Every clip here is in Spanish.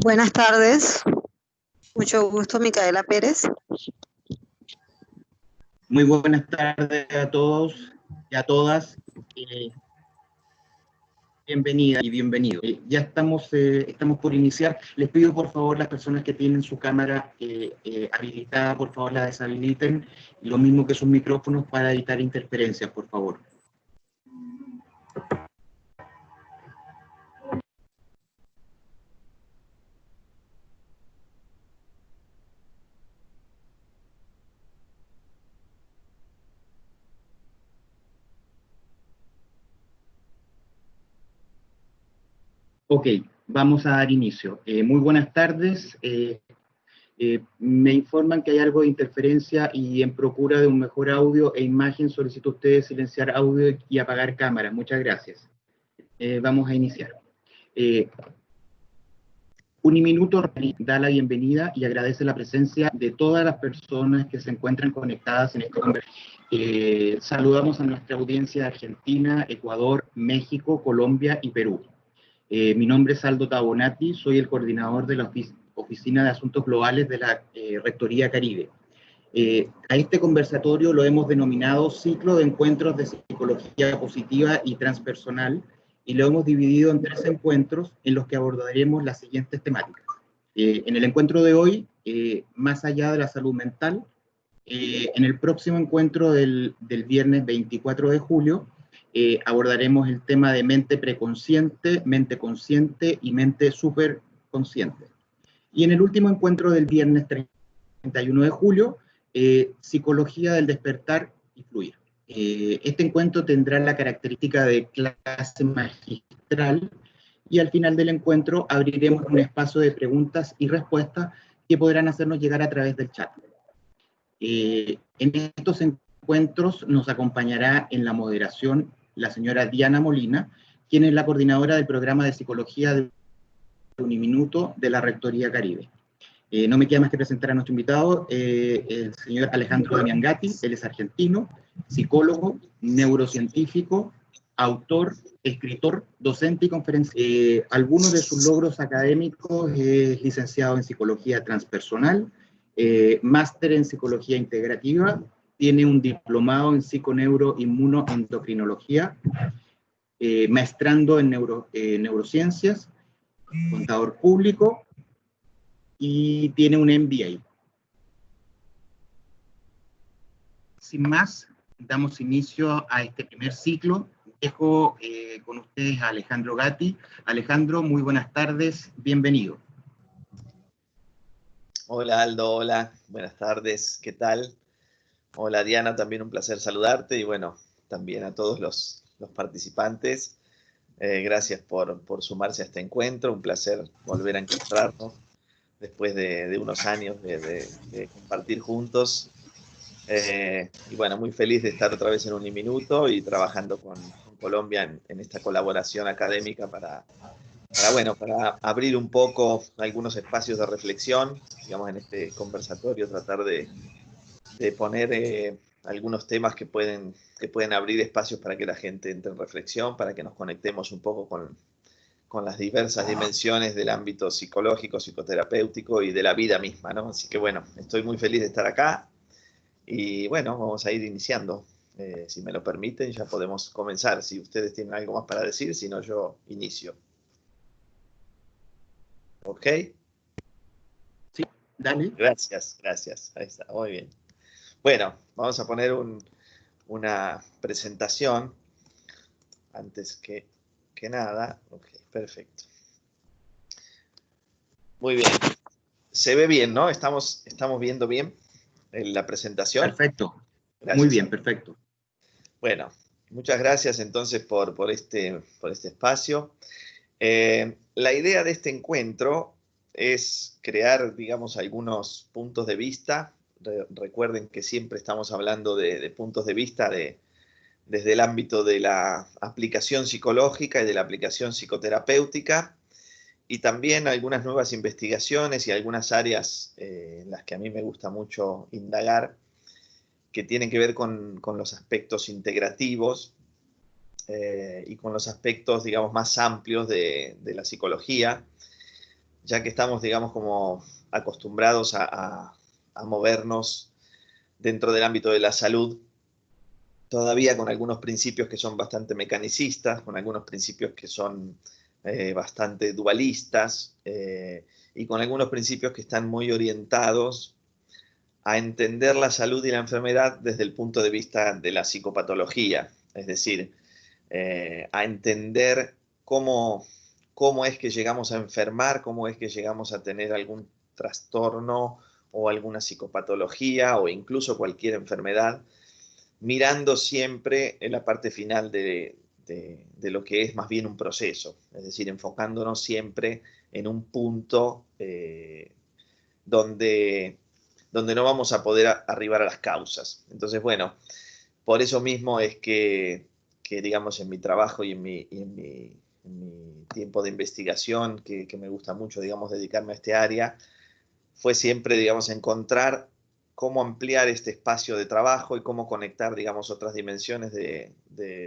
Buenas tardes, mucho gusto, Micaela Pérez. Muy buenas tardes a todos y a todas. Bienvenida y bienvenido. Ya estamos por iniciar. Les pido por favor las personas que tienen su cámara habilitada, por favor la deshabiliten. Lo mismo que sus micrófonos para evitar interferencias, por favor. Ok, vamos a dar inicio. Muy buenas tardes. Me informan que hay algo de interferencia y en procura de un mejor audio e imagen solicito a ustedes silenciar audio y apagar cámara. Muchas gracias. Vamos a iniciar. Uniminuto da la bienvenida y agradece la presencia de todas las personas que se encuentran conectadas en esta conversación. Saludamos a nuestra audiencia de Argentina, Ecuador, México, Colombia y Perú. Mi nombre es Aldo Tabonati, soy el coordinador de la Oficina de Asuntos Globales de la Rectoría Caribe. A este conversatorio lo hemos denominado Ciclo de Encuentros de Psicología Positiva y Transpersonal, y lo hemos dividido en 3 encuentros en los que abordaremos las siguientes temáticas. En el encuentro de hoy, más allá de la salud mental, en el próximo encuentro del viernes 24 de julio, abordaremos el tema de mente preconsciente, mente consciente y mente superconsciente. Y en el último encuentro del viernes 31 de julio, psicología del despertar y fluir. Este encuentro tendrá la característica de clase magistral y al final del encuentro abriremos un espacio de preguntas y respuestas que podrán hacernos llegar a través del chat. En estos encuentros nos acompañará en la moderación la señora Diana Molina, quien es la coordinadora del programa de psicología de Uniminuto de la Rectoría Caribe. No me queda más que presentar a nuestro invitado, el señor Alejandro Damiangati. Él es argentino, psicólogo, neurocientífico, autor, escritor, docente y conferencista. Algunos de sus logros académicos es licenciado en psicología transpersonal, máster en psicología integrativa, tiene un diplomado en psiconeuroinmunoendocrinología, maestrando en neurociencias, contador público, y tiene un MBA. Sin más, damos inicio a este primer ciclo. Dejo con ustedes a Alejandro Gatti. Alejandro, muy buenas tardes, bienvenido. Hola Aldo, hola, buenas tardes, ¿qué tal? Hola Diana, también un placer saludarte y bueno, también a todos los participantes. Gracias por sumarse a este encuentro, un placer volver a encontrarnos después de unos años de compartir juntos. Y bueno, muy feliz de estar otra vez en Uniminuto y trabajando con Colombia en esta colaboración académica para abrir un poco algunos espacios de reflexión, digamos, en este conversatorio, tratar de poner algunos temas que pueden abrir espacios para que la gente entre en reflexión, para que nos conectemos un poco con las diversas dimensiones del ámbito psicológico, psicoterapéutico y de la vida misma, ¿no? Así que bueno, estoy muy feliz de estar acá y bueno, vamos a ir iniciando. Si me lo permiten, ya podemos comenzar. Si ustedes tienen algo más para decir, si no, yo inicio. ¿Ok? Sí, dale. Gracias. Ahí está, muy bien. Bueno, vamos a poner una presentación antes que nada. Ok, perfecto. Muy bien. Se ve bien, ¿no? Estamos viendo bien la presentación. Perfecto. Gracias. Muy bien, perfecto. Bueno, muchas gracias entonces por este espacio. La idea de este encuentro es crear, digamos, algunos puntos de vista. Recuerden que siempre estamos hablando de puntos de vista desde el ámbito de la aplicación psicológica y de la aplicación psicoterapéutica. y también algunas nuevas investigaciones y algunas áreas en las que a mí me gusta mucho indagar, que tienen que ver con los aspectos integrativos y con los aspectos, digamos, más amplios de la psicología, ya que estamos, digamos, como acostumbrados a movernos dentro del ámbito de la salud, todavía con algunos principios que son bastante mecanicistas, con algunos principios que son bastante dualistas, y con algunos principios que están muy orientados a entender la salud y la enfermedad desde el punto de vista de la psicopatología, es decir, a entender cómo es que llegamos a enfermar, cómo es que llegamos a tener algún trastorno o alguna psicopatología o incluso cualquier enfermedad, mirando siempre en la parte final de lo que es más bien un proceso, es decir, enfocándonos siempre en un punto donde no vamos a poder arribar a las causas. Entonces, bueno, por eso mismo es que digamos, en mi trabajo y en mi tiempo de investigación, que me gusta mucho, digamos, dedicarme a este área, fue siempre, digamos, encontrar cómo ampliar este espacio de trabajo y cómo conectar, digamos, otras dimensiones de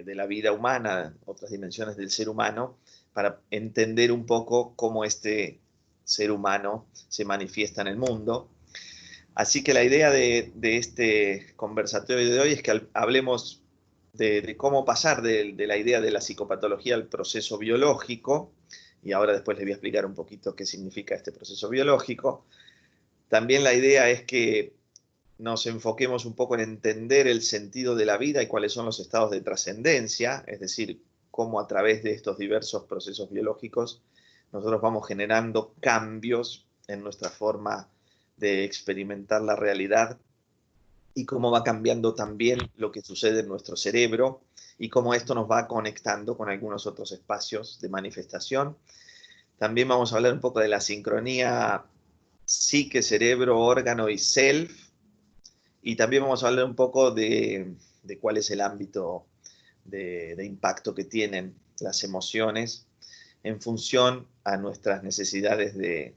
la vida humana, otras dimensiones del ser humano, para entender un poco cómo este ser humano se manifiesta en el mundo. Así que la idea de este conversatorio de hoy es que hablemos de cómo pasar de la idea de la psicopatología al proceso biológico, y ahora después les voy a explicar un poquito qué significa este proceso biológico. También la idea es que nos enfoquemos un poco en entender el sentido de la vida y cuáles son los estados de trascendencia, es decir, cómo a través de estos diversos procesos biológicos nosotros vamos generando cambios en nuestra forma de experimentar la realidad y cómo va cambiando también lo que sucede en nuestro cerebro y cómo esto nos va conectando con algunos otros espacios de manifestación. También vamos a hablar un poco de la sincronía psique, cerebro, órgano y self. Y también vamos a hablar un poco de cuál es el ámbito de impacto que tienen las emociones en función a nuestras necesidades de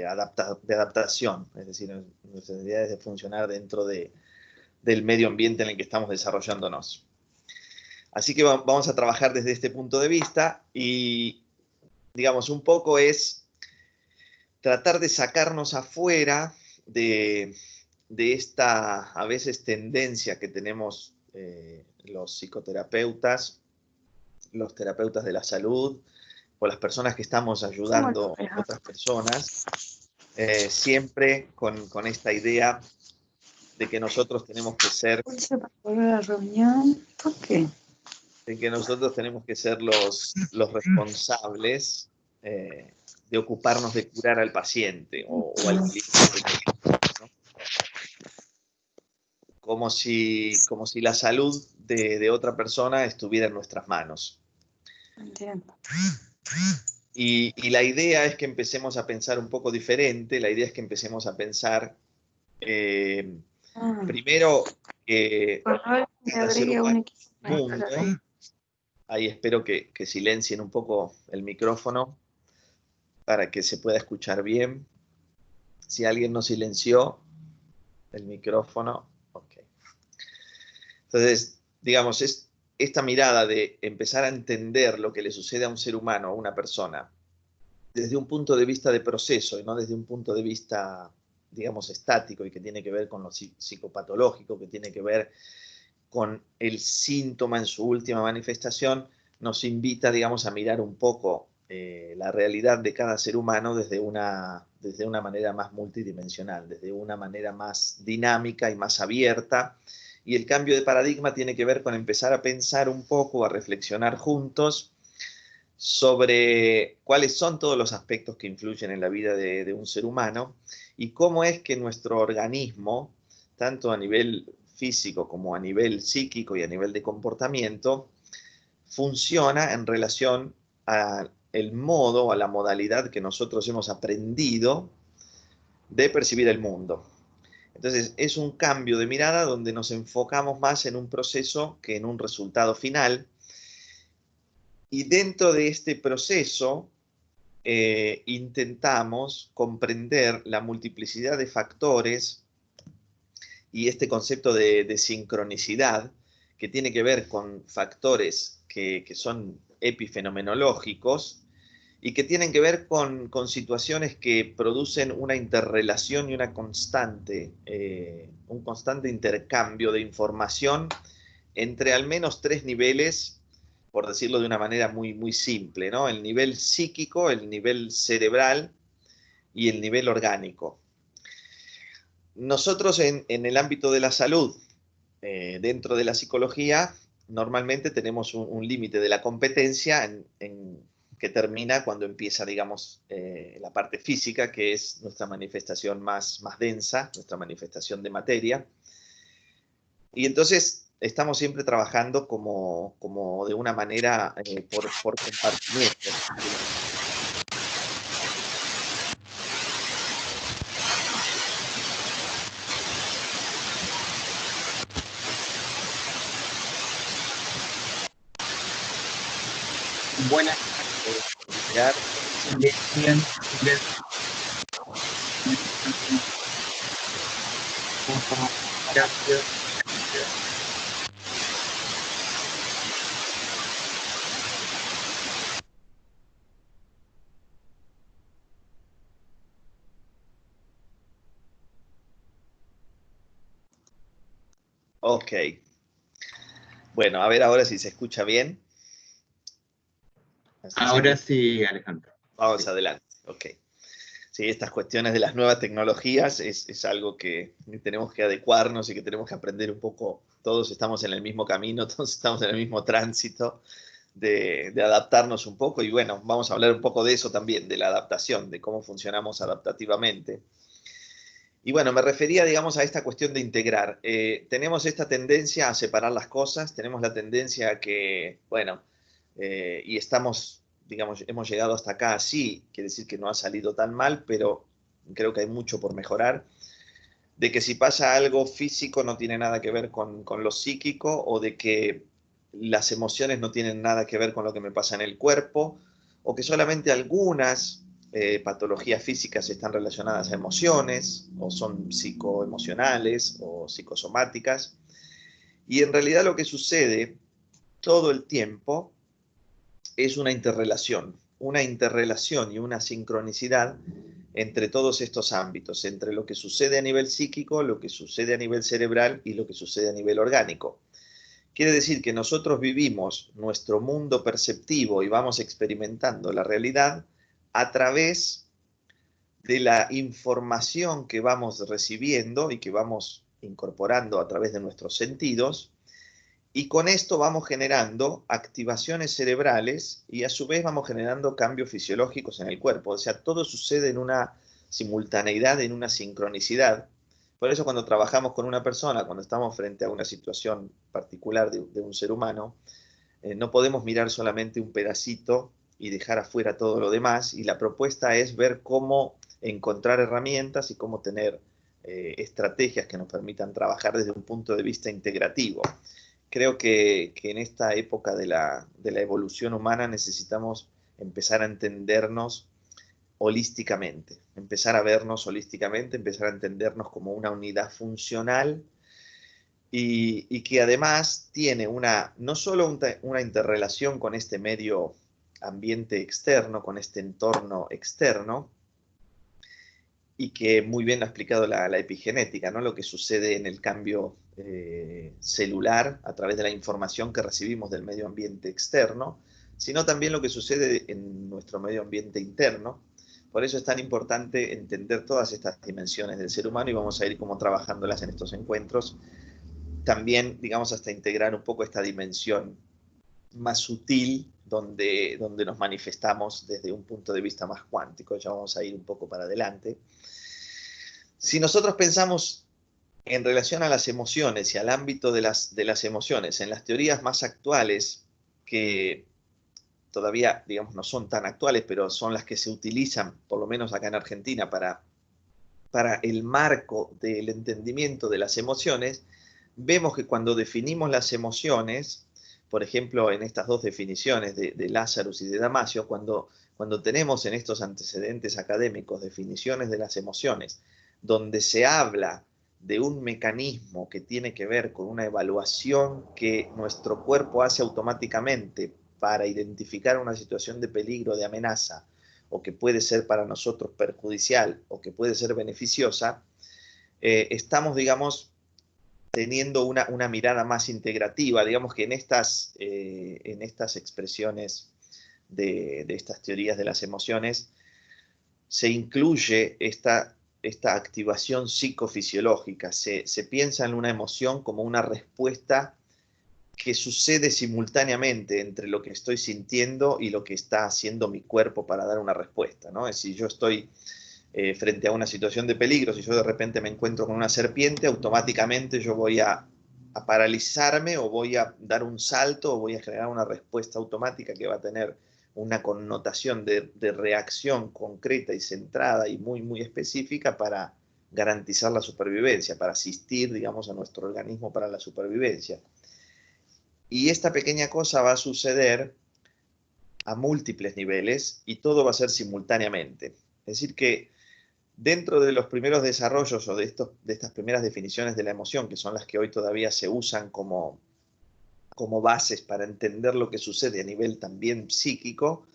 adaptación, es decir, nuestras necesidades de funcionar dentro del medio ambiente en el que estamos desarrollándonos. Así que vamos a trabajar desde este punto de vista y, digamos, un poco es tratar de sacarnos afuera de esta, a veces, tendencia que tenemos los psicoterapeutas, los terapeutas de la salud, o las personas que estamos ayudando a otras personas, siempre con esta idea de que nosotros tenemos que ser... ¿Por qué? De que nosotros tenemos que ser los responsables de ocuparnos de curar al paciente o al cliente, ¿no? Como si la salud de otra persona estuviera en nuestras manos. Entiendo. Y la idea es que empecemos a pensar un poco diferente, la idea es que empecemos a pensar primero que cada ser humano es un mundo. Ahí espero que silencien un poco el micrófono para que se pueda escuchar bien. Si alguien no silenció el micrófono, ok. Entonces, digamos, es esta mirada de empezar a entender lo que le sucede a un ser humano, a una persona, desde un punto de vista de proceso y no desde un punto de vista, digamos, estático y que tiene que ver con lo psicopatológico, que tiene que ver con el síntoma en su última manifestación, nos invita, digamos, a mirar un poco la realidad de cada ser humano desde una manera más multidimensional, desde una manera más dinámica y más abierta. Y el cambio de paradigma tiene que ver con empezar a pensar un poco, a reflexionar juntos sobre cuáles son todos los aspectos que influyen en la vida de un ser humano y cómo es que nuestro organismo, tanto a nivel físico como a nivel psíquico y a nivel de comportamiento, funciona en relación al modo, a la modalidad que nosotros hemos aprendido de percibir el mundo. Entonces, es un cambio de mirada donde nos enfocamos más en un proceso que en un resultado final. Y dentro de este proceso, intentamos comprender la multiplicidad de factores y este concepto de sincronicidad, que tiene que ver con factores que son epifenomenológicos y que tienen que ver con situaciones que producen una interrelación y un constante intercambio de información entre al menos tres niveles, por decirlo de una manera muy, muy simple, ¿no? El nivel psíquico, el nivel cerebral y el nivel orgánico. Nosotros en el ámbito de la salud, dentro de la psicología, normalmente tenemos un límite de la competencia que termina cuando empieza, digamos, la parte física, que es nuestra manifestación más densa, nuestra manifestación de materia. Y entonces estamos siempre trabajando como de una manera por compartimientos. Buenas Mirar, ok. Bueno, a ver ahora si se escucha bien. Ahora sí, Alejandro. Vamos adelante, ok. Sí, estas cuestiones de las nuevas tecnologías es algo que tenemos que adecuarnos y que tenemos que aprender un poco. Todos estamos en el mismo camino, todos estamos en el mismo tránsito de adaptarnos un poco. Y bueno, vamos a hablar un poco de eso también, de la adaptación, de cómo funcionamos adaptativamente. Y bueno, me refería, digamos, a esta cuestión de integrar. Tenemos esta tendencia a separar las cosas, tenemos la tendencia a que, bueno, y estamos, digamos, hemos llegado hasta acá así, quiere decir que no ha salido tan mal, pero creo que hay mucho por mejorar, de que si pasa algo físico no tiene nada que ver con lo psíquico, o de que las emociones no tienen nada que ver con lo que me pasa en el cuerpo, o que solamente algunas patologías físicas están relacionadas a emociones, o son psicoemocionales o psicosomáticas. Y en realidad lo que sucede todo el tiempo es una interrelación y una sincronicidad entre todos estos ámbitos, entre lo que sucede a nivel psíquico, lo que sucede a nivel cerebral y lo que sucede a nivel orgánico. Quiere decir que nosotros vivimos nuestro mundo perceptivo y vamos experimentando la realidad a través de la información que vamos recibiendo y que vamos incorporando a través de nuestros sentidos, y con esto vamos generando activaciones cerebrales y a su vez vamos generando cambios fisiológicos en el cuerpo. O sea, todo sucede en una simultaneidad, en una sincronicidad. Por eso cuando trabajamos con una persona, cuando estamos frente a una situación particular de un ser humano, no podemos mirar solamente un pedacito y dejar afuera todo lo demás. Y la propuesta es ver cómo encontrar herramientas y cómo tener estrategias que nos permitan trabajar desde un punto de vista integrativo. Creo que en esta época de la evolución humana necesitamos empezar a entendernos holísticamente, empezar a vernos holísticamente, empezar a entendernos como una unidad funcional y que además tiene no solo una interrelación con este medio ambiente externo, con este entorno externo, y que muy bien lo ha explicado la epigenética, ¿no? Lo que sucede en el cambio celular a través de la información que recibimos del medio ambiente externo, sino también lo que sucede en nuestro medio ambiente interno. Por eso es tan importante entender todas estas dimensiones del ser humano y vamos a ir como trabajándolas en estos encuentros. También, digamos, hasta integrar un poco esta dimensión más sutil donde nos manifestamos desde un punto de vista más cuántico. Ya vamos a ir un poco para adelante. Si nosotros pensamos en relación a las emociones y al ámbito de las emociones, en las teorías más actuales, que todavía, digamos, no son tan actuales, pero son las que se utilizan, por lo menos acá en Argentina, para el marco del entendimiento de las emociones, vemos que cuando definimos las emociones, por ejemplo, en estas dos definiciones de Lazarus y de Damasio, cuando cuando tenemos en estos antecedentes académicos definiciones de las emociones, donde se habla de un mecanismo que tiene que ver con una evaluación que nuestro cuerpo hace automáticamente para identificar una situación de peligro, de amenaza, o que puede ser para nosotros perjudicial o que puede ser beneficiosa, estamos, digamos, teniendo una mirada más integrativa, digamos que en estas expresiones de estas teorías de las emociones se incluye esta activación psicofisiológica, se piensa en una emoción como una respuesta que sucede simultáneamente entre lo que estoy sintiendo y lo que está haciendo mi cuerpo para dar una respuesta, ¿no? Es decir, yo estoy frente a una situación de peligro, si yo de repente me encuentro con una serpiente, automáticamente yo voy a paralizarme o voy a dar un salto o voy a generar una respuesta automática que va a tener una connotación de reacción concreta y centrada y muy, muy específica para garantizar la supervivencia, para asistir, digamos, a nuestro organismo para la supervivencia. Y esta pequeña cosa va a suceder a múltiples niveles y todo va a ser simultáneamente. Es decir que dentro de los primeros desarrollos o de estas primeras definiciones de la emoción, que son las que hoy todavía se usan como bases para entender lo que sucede a nivel también psíquico,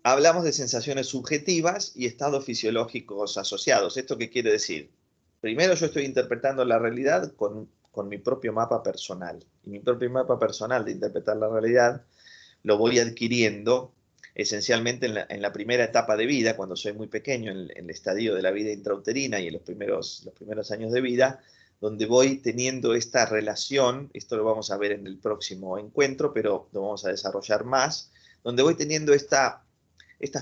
hablamos de sensaciones subjetivas y estados fisiológicos asociados. ¿Esto qué quiere decir? Primero yo estoy interpretando la realidad con mi propio mapa personal. Y mi propio mapa personal de interpretar la realidad lo voy adquiriendo esencialmente en la primera etapa de vida, cuando soy muy pequeño, en el estadio de la vida intrauterina y en los primeros años de vida, donde voy teniendo esta relación, esto lo vamos a ver en el próximo encuentro, pero lo vamos a desarrollar más, donde voy teniendo estas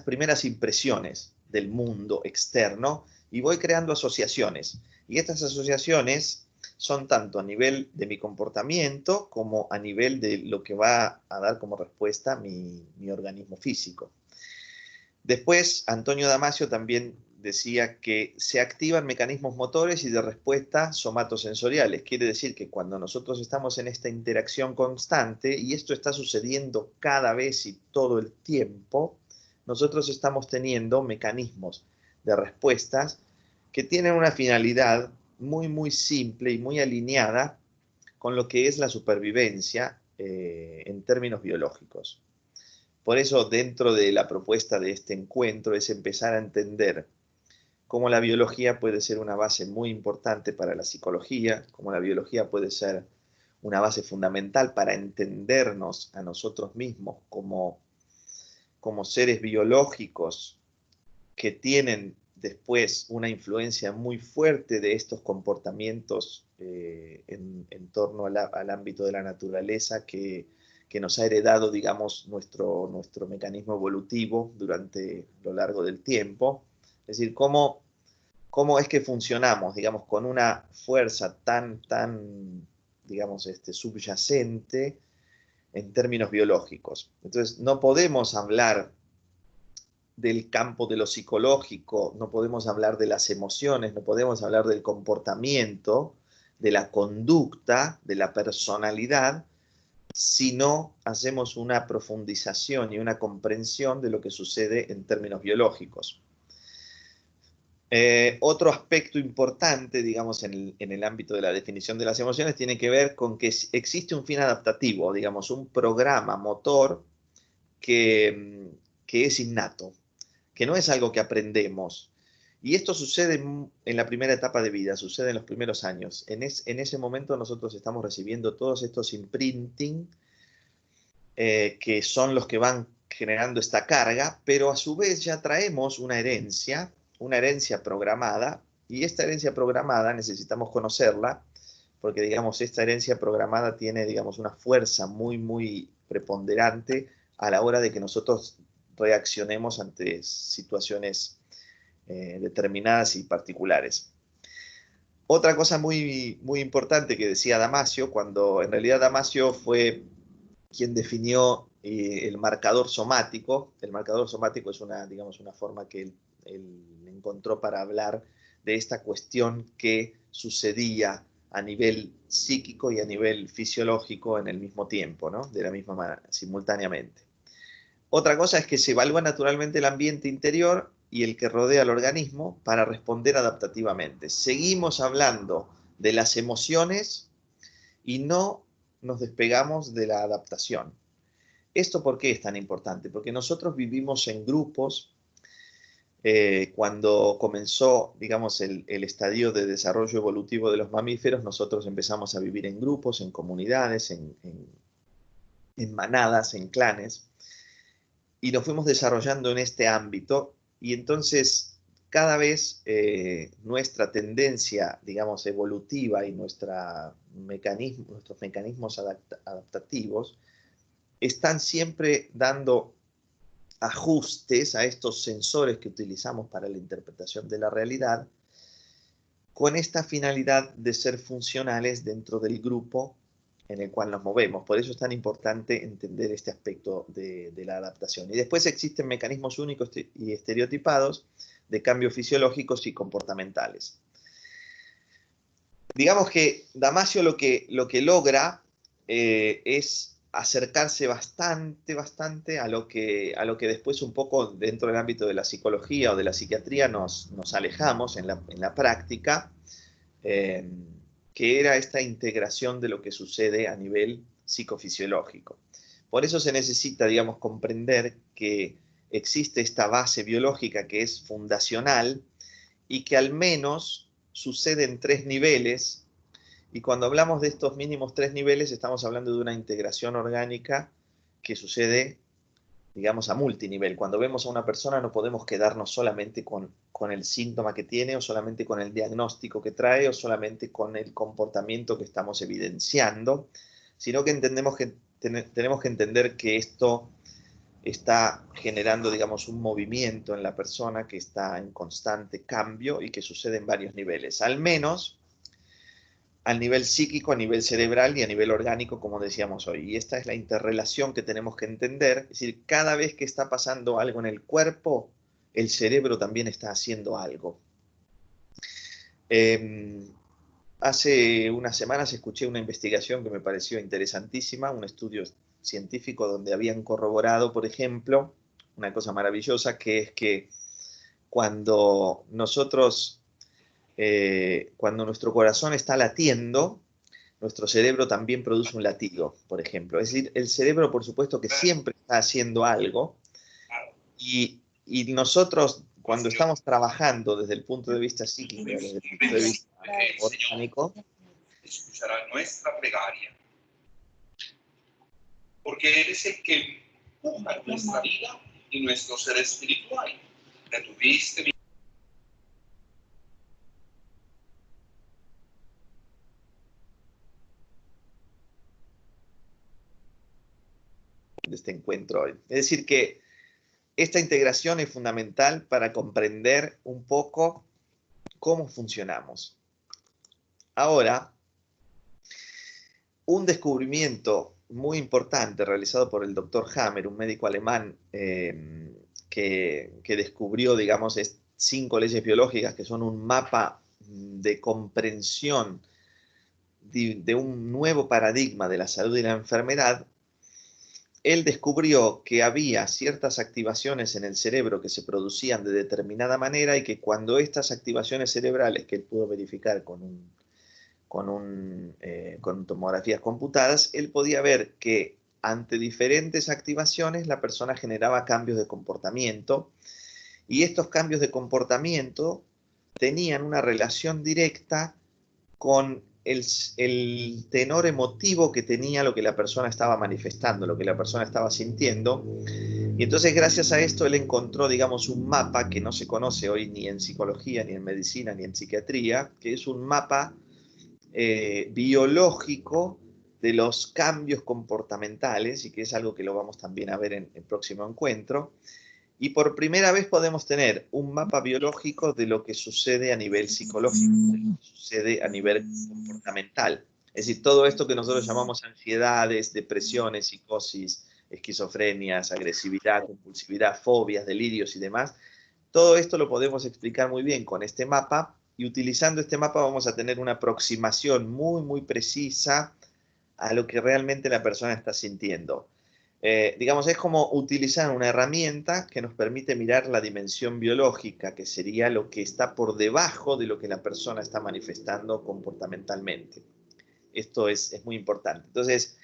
primeras impresiones del mundo externo y voy creando asociaciones. Y estas asociaciones son tanto a nivel de mi comportamiento como a nivel de lo que va a dar como respuesta mi organismo físico. Después, Antonio Damasio también decía que se activan mecanismos motores y de respuesta somatosensoriales. Quiere decir que cuando nosotros estamos en esta interacción constante, y esto está sucediendo cada vez y todo el tiempo, nosotros estamos teniendo mecanismos de respuestas que tienen una finalidad muy, muy simple y muy alineada con lo que es la supervivencia en términos biológicos. Por eso, dentro de la propuesta de este encuentro es empezar a entender cómo la biología puede ser una base muy importante para la psicología, cómo la biología puede ser una base fundamental para entendernos a nosotros mismos como seres biológicos que tienen después una influencia muy fuerte de estos comportamientos en torno al ámbito de la naturaleza que nos ha heredado, digamos, nuestro mecanismo evolutivo durante lo largo del tiempo. Es decir, cómo es que funcionamos, digamos, con una fuerza tan digamos, subyacente en términos biológicos. Entonces, no podemos hablar del campo de lo psicológico, no podemos hablar de las emociones, no podemos hablar del comportamiento, de la conducta, de la personalidad, si no hacemos una profundización y una comprensión de lo que sucede en términos biológicos. Otro aspecto importante, digamos, en el ámbito de la definición de las emociones tiene que ver con que existe un fin adaptativo, digamos, un programa motor que es innato, que no es algo que aprendemos. Y esto sucede en la primera etapa de vida, sucede en los primeros años. En ese momento nosotros estamos recibiendo todos estos imprinting que son los que van generando esta carga, pero a su vez ya traemos una herencia programada, y esta herencia programada necesitamos conocerla, porque digamos, esta herencia programada tiene, digamos, una fuerza muy, muy preponderante a la hora de que nosotros reaccionemos ante situaciones determinadas y particulares. Otra cosa muy, muy importante que decía Damasio, cuando en realidad Damasio fue quien definió el marcador somático. El marcador somático es digamos, una forma que él encontró para hablar de esta cuestión que sucedía a nivel psíquico y a nivel fisiológico en el mismo tiempo, ¿no? De la misma manera, simultáneamente. Otra cosa es que se evalúa naturalmente el ambiente interior y el que rodea al organismo para responder adaptativamente. Seguimos hablando de las emociones y no nos despegamos de la adaptación. ¿Esto por qué es tan importante? Porque nosotros vivimos en grupos. Cuando comenzó, digamos, el estadio de desarrollo evolutivo de los mamíferos, nosotros empezamos a vivir en grupos, en comunidades, en manadas, en clanes, y nos fuimos desarrollando en este ámbito, y entonces cada vez nuestra tendencia, digamos, evolutiva y nuestros mecanismos adaptativos están siempre dando ajustes a estos sensores que utilizamos para la interpretación de la realidad, con esta finalidad de ser funcionales dentro del grupo en el cual nos movemos. Por eso es tan importante entender este aspecto de la adaptación. Y después existen mecanismos únicos y estereotipados de cambios fisiológicos y comportamentales. Digamos que Damasio lo que logra es acercarse bastante a lo que después un poco dentro del ámbito de la psicología o de la psiquiatría nos alejamos en la práctica, que era esta integración de lo que sucede a nivel psicofisiológico. Por eso se necesita, digamos, comprender que existe esta base biológica que es fundacional y que al menos sucede en 3 niveles. Y cuando hablamos de estos mínimos 3 niveles, estamos hablando de una integración orgánica que sucede, digamos, a multinivel. Cuando vemos a una persona no podemos quedarnos solamente con el síntoma que tiene, o solamente con el diagnóstico que trae, o solamente con el comportamiento que estamos evidenciando, sino que tenemos que entender que esto está generando, digamos, un movimiento en la persona que está en constante cambio y que sucede en varios niveles. Al menos al nivel psíquico, a nivel cerebral y a nivel orgánico, como decíamos hoy. Y esta es la interrelación que tenemos que entender. Es decir, cada vez que está pasando algo en el cuerpo, el cerebro también está haciendo algo. Hace unas semanas escuché una investigación que me pareció interesantísima, un estudio científico donde habían corroborado, por ejemplo, una cosa maravillosa, que es que cuando nuestro corazón está latiendo, nuestro cerebro también produce un latido, por ejemplo. Es decir, el cerebro, por supuesto, que siempre está haciendo algo, y nosotros, cuando estamos trabajando desde el punto de vista psíquico, desde el punto de vista orgánico, escuchará nuestra plegaria, porque eres el que empuja nuestra vida y nuestro ser espiritual. Detuviste mi de este encuentro hoy. Es decir, que esta integración es fundamental para comprender un poco cómo funcionamos. Ahora, un descubrimiento muy importante realizado por el doctor Hammer, un médico alemán que descubrió, digamos, 5 leyes biológicas que son un mapa de comprensión de un nuevo paradigma de la salud y la enfermedad. Él descubrió que había ciertas activaciones en el cerebro que se producían de determinada manera, y que cuando estas activaciones cerebrales, que él pudo verificar con tomografías computadas, él podía ver que ante diferentes activaciones la persona generaba cambios de comportamiento, y estos cambios de comportamiento tenían una relación directa con el tenor emotivo que tenía lo que la persona estaba manifestando, lo que la persona estaba sintiendo. Y entonces, gracias a esto, él encontró, digamos, un mapa que no se conoce hoy ni en psicología, ni en medicina, ni en psiquiatría, que es un mapa biológico de los cambios comportamentales, y que es algo que lo vamos también a ver en el próximo encuentro. Y por primera vez podemos tener un mapa biológico de lo que sucede a nivel psicológico, de lo que sucede a nivel comportamental. Es decir, todo esto que nosotros llamamos ansiedades, depresiones, psicosis, esquizofrenias, agresividad, compulsividad, fobias, delirios y demás, todo esto lo podemos explicar muy bien con este mapa, y utilizando este mapa vamos a tener una aproximación muy precisa a lo que realmente la persona está sintiendo. digamos, es como utilizar una herramienta que nos permite mirar la dimensión biológica, que sería lo que está por debajo de lo que la persona está manifestando comportamentalmente. Esto es muy importante. Entonces,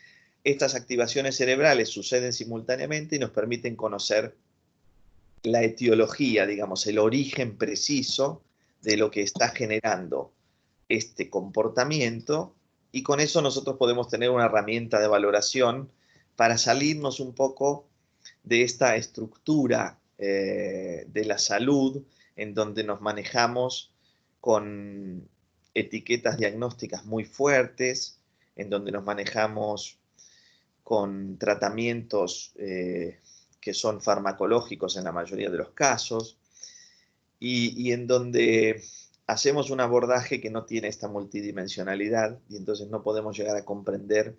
estas activaciones cerebrales suceden simultáneamente y nos permiten conocer la etiología, digamos, el origen preciso de lo que está generando este comportamiento, y con eso nosotros podemos tener una herramienta de valoración para salirnos un poco de esta estructura de la salud en donde nos manejamos con etiquetas diagnósticas muy fuertes, en donde nos manejamos con tratamientos que son farmacológicos en la mayoría de los casos, y en donde hacemos un abordaje que no tiene esta multidimensionalidad, y entonces no podemos llegar a comprender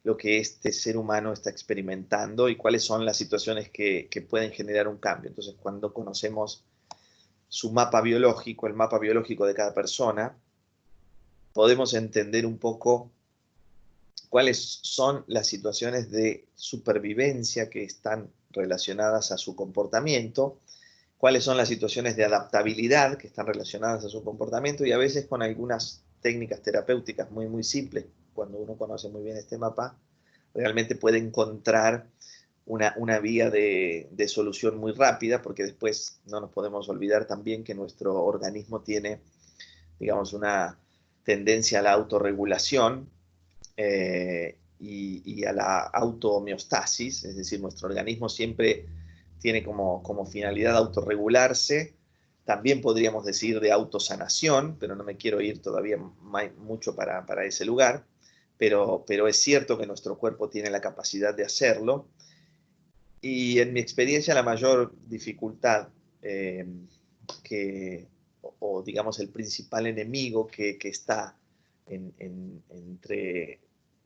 lo que este ser humano está experimentando y cuáles son las situaciones que pueden generar un cambio. Entonces, cuando conocemos su mapa biológico, el mapa biológico de cada persona, podemos entender un poco cuáles son las situaciones de supervivencia que están relacionadas a su comportamiento, cuáles son las situaciones de adaptabilidad que están relacionadas a su comportamiento, y a veces con algunas técnicas terapéuticas muy, muy simples, cuando uno conoce muy bien este mapa, realmente puede encontrar una vía de solución muy rápida, porque después no nos podemos olvidar también que nuestro organismo tiene, digamos, una tendencia a la autorregulación y a la autohomeostasis, es decir, nuestro organismo siempre tiene como finalidad autorregularse. También podríamos decir de autosanación, pero no me quiero ir todavía mucho para ese lugar, pero es cierto que nuestro cuerpo tiene la capacidad de hacerlo, y en mi experiencia la mayor dificultad o digamos el principal enemigo que está entre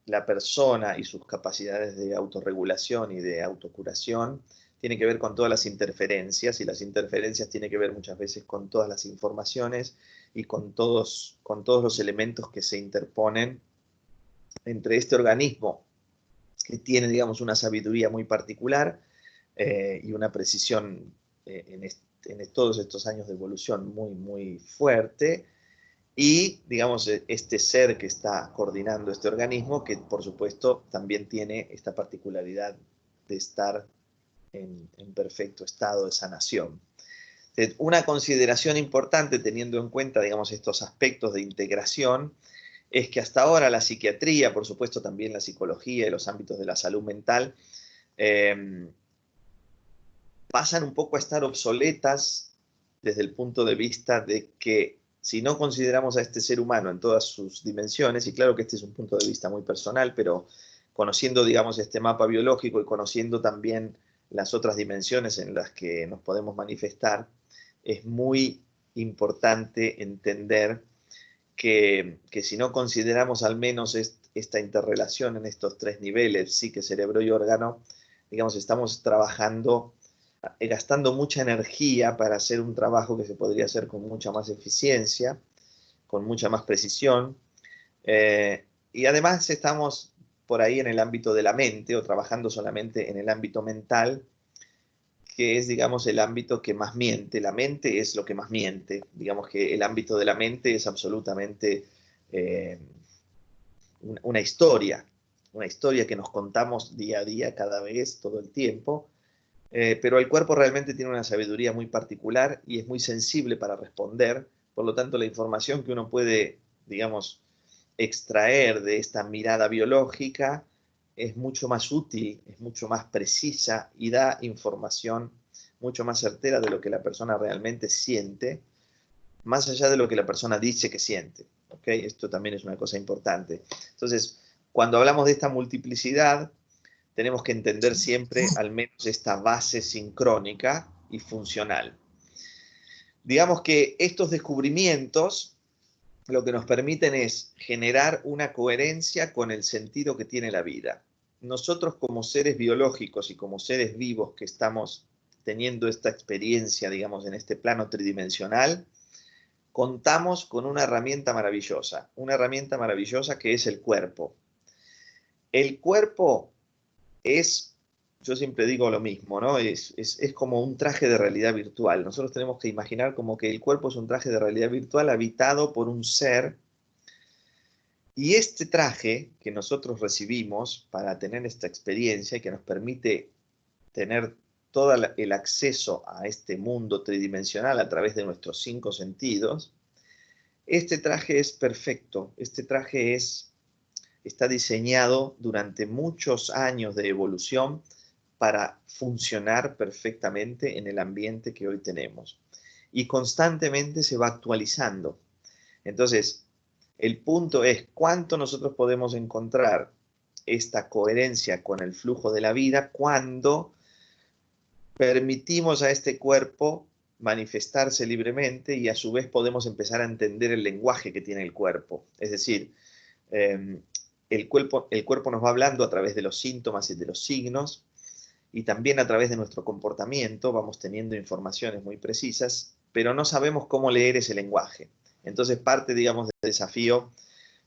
la persona y sus capacidades de autorregulación y de autocuración tiene que ver con todas las interferencias, y las interferencias tienen que ver muchas veces con todas las informaciones y con todos los elementos que se interponen entre este organismo que tiene, digamos, una sabiduría muy particular y una precisión en todos estos años de evolución muy, muy fuerte, y, digamos, este ser que está coordinando este organismo, que por supuesto también tiene esta particularidad de estar en perfecto estado de sanación. Una consideración importante, teniendo en cuenta, digamos, estos aspectos de integración, es que hasta ahora la psiquiatría, por supuesto también la psicología y los ámbitos de la salud mental, pasan un poco a estar obsoletas desde el punto de vista de que si no consideramos a este ser humano en todas sus dimensiones, y claro que este es un punto de vista muy personal, pero conociendo, digamos, este mapa biológico y conociendo también las otras dimensiones en las que nos podemos manifestar, es muy importante entender que si no consideramos al menos esta interrelación en estos tres niveles, psique, cerebro y órgano, digamos, estamos trabajando, gastando mucha energía para hacer un trabajo que se podría hacer con mucha más eficiencia, con mucha más precisión, y además estamos por ahí en el ámbito de la mente, o trabajando solamente en el ámbito mental, que es, digamos, el ámbito que más miente. La mente es lo que más miente. Digamos que el ámbito de la mente es absolutamente una historia que nos contamos día a día, cada vez, todo el tiempo, pero el cuerpo realmente tiene una sabiduría muy particular y es muy sensible para responder. Por lo tanto, la información que uno puede, digamos, extraer de esta mirada biológica es mucho más útil, es mucho más precisa y da información mucho más certera de lo que la persona realmente siente, más allá de lo que la persona dice que siente. ¿Okay? Esto también es una cosa importante. Entonces, cuando hablamos de esta multiplicidad, tenemos que entender siempre al menos esta base sincrónica y funcional. Digamos que estos descubrimientos lo que nos permiten es generar una coherencia con el sentido que tiene la vida. Nosotros, como seres biológicos y como seres vivos que estamos teniendo esta experiencia, digamos, en este plano tridimensional, contamos con una herramienta maravillosa que es el cuerpo. El cuerpo es yo siempre digo lo mismo, ¿no? Es como un traje de realidad virtual. Nosotros tenemos que imaginar como que el cuerpo es un traje de realidad virtual habitado por un ser. Y este traje que nosotros recibimos para tener esta experiencia y que nos permite tener todo el acceso a este mundo tridimensional a través de nuestros 5 sentidos, este traje es perfecto. Este traje está diseñado durante muchos años de evolución para funcionar perfectamente en el ambiente que hoy tenemos. Y constantemente se va actualizando. Entonces, el punto es cuánto nosotros podemos encontrar esta coherencia con el flujo de la vida cuando permitimos a este cuerpo manifestarse libremente y a su vez podemos empezar a entender el lenguaje que tiene el cuerpo. Es decir, el cuerpo nos va hablando a través de los síntomas y de los signos, y también a través de nuestro comportamiento vamos teniendo informaciones muy precisas, pero no sabemos cómo leer ese lenguaje. Entonces parte, digamos, del desafío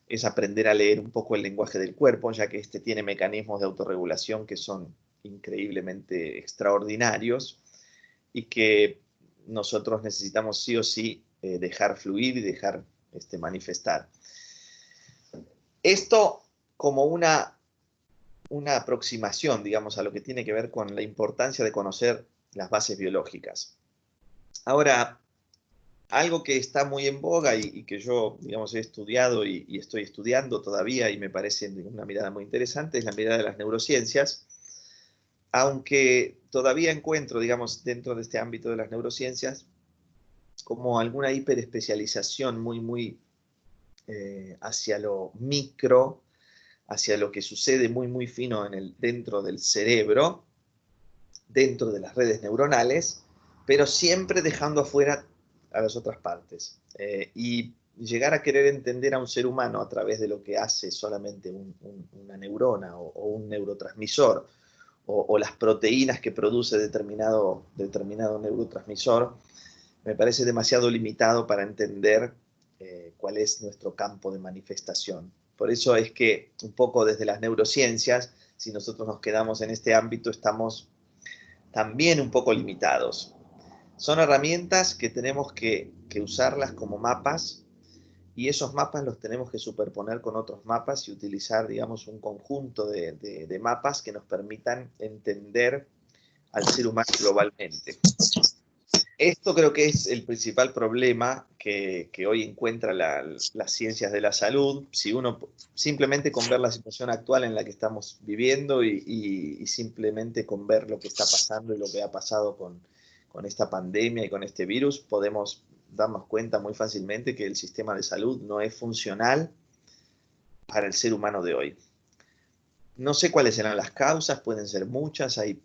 es aprender a leer un poco el lenguaje del cuerpo, ya que este tiene mecanismos de autorregulación que son increíblemente extraordinarios y que nosotros necesitamos sí o sí dejar fluir y dejar manifestar. Esto como una aproximación, digamos, a lo que tiene que ver con la importancia de conocer las bases biológicas. Ahora, algo que está muy en boga y que yo, digamos, he estudiado y estoy estudiando todavía y me parece una mirada muy interesante es la mirada de las neurociencias, aunque todavía encuentro, digamos, dentro de este ámbito de las neurociencias, como alguna hiperespecialización muy hacia lo micro, hacia lo que sucede muy fino dentro del cerebro, dentro de las redes neuronales, pero siempre dejando afuera a las otras partes. Y llegar a querer entender a un ser humano a través de lo que hace solamente una neurona o un neurotransmisor, o las proteínas que produce determinado neurotransmisor, me parece demasiado limitado para entender cuál es nuestro campo de manifestación. Por eso es que un poco desde las neurociencias, si nosotros nos quedamos en este ámbito, estamos también un poco limitados. Son herramientas que tenemos que usarlas como mapas, y esos mapas los tenemos que superponer con otros mapas y utilizar, digamos, un conjunto de mapas que nos permitan entender al ser humano globalmente. Esto creo que es el principal problema que hoy encuentra las ciencias de la salud. Si uno simplemente con ver la situación actual en la que estamos viviendo y simplemente con ver lo que está pasando y lo que ha pasado con esta pandemia y con este virus, podemos darnos cuenta muy fácilmente que el sistema de salud no es funcional para el ser humano de hoy. No sé cuáles serán las causas, pueden ser muchas, hay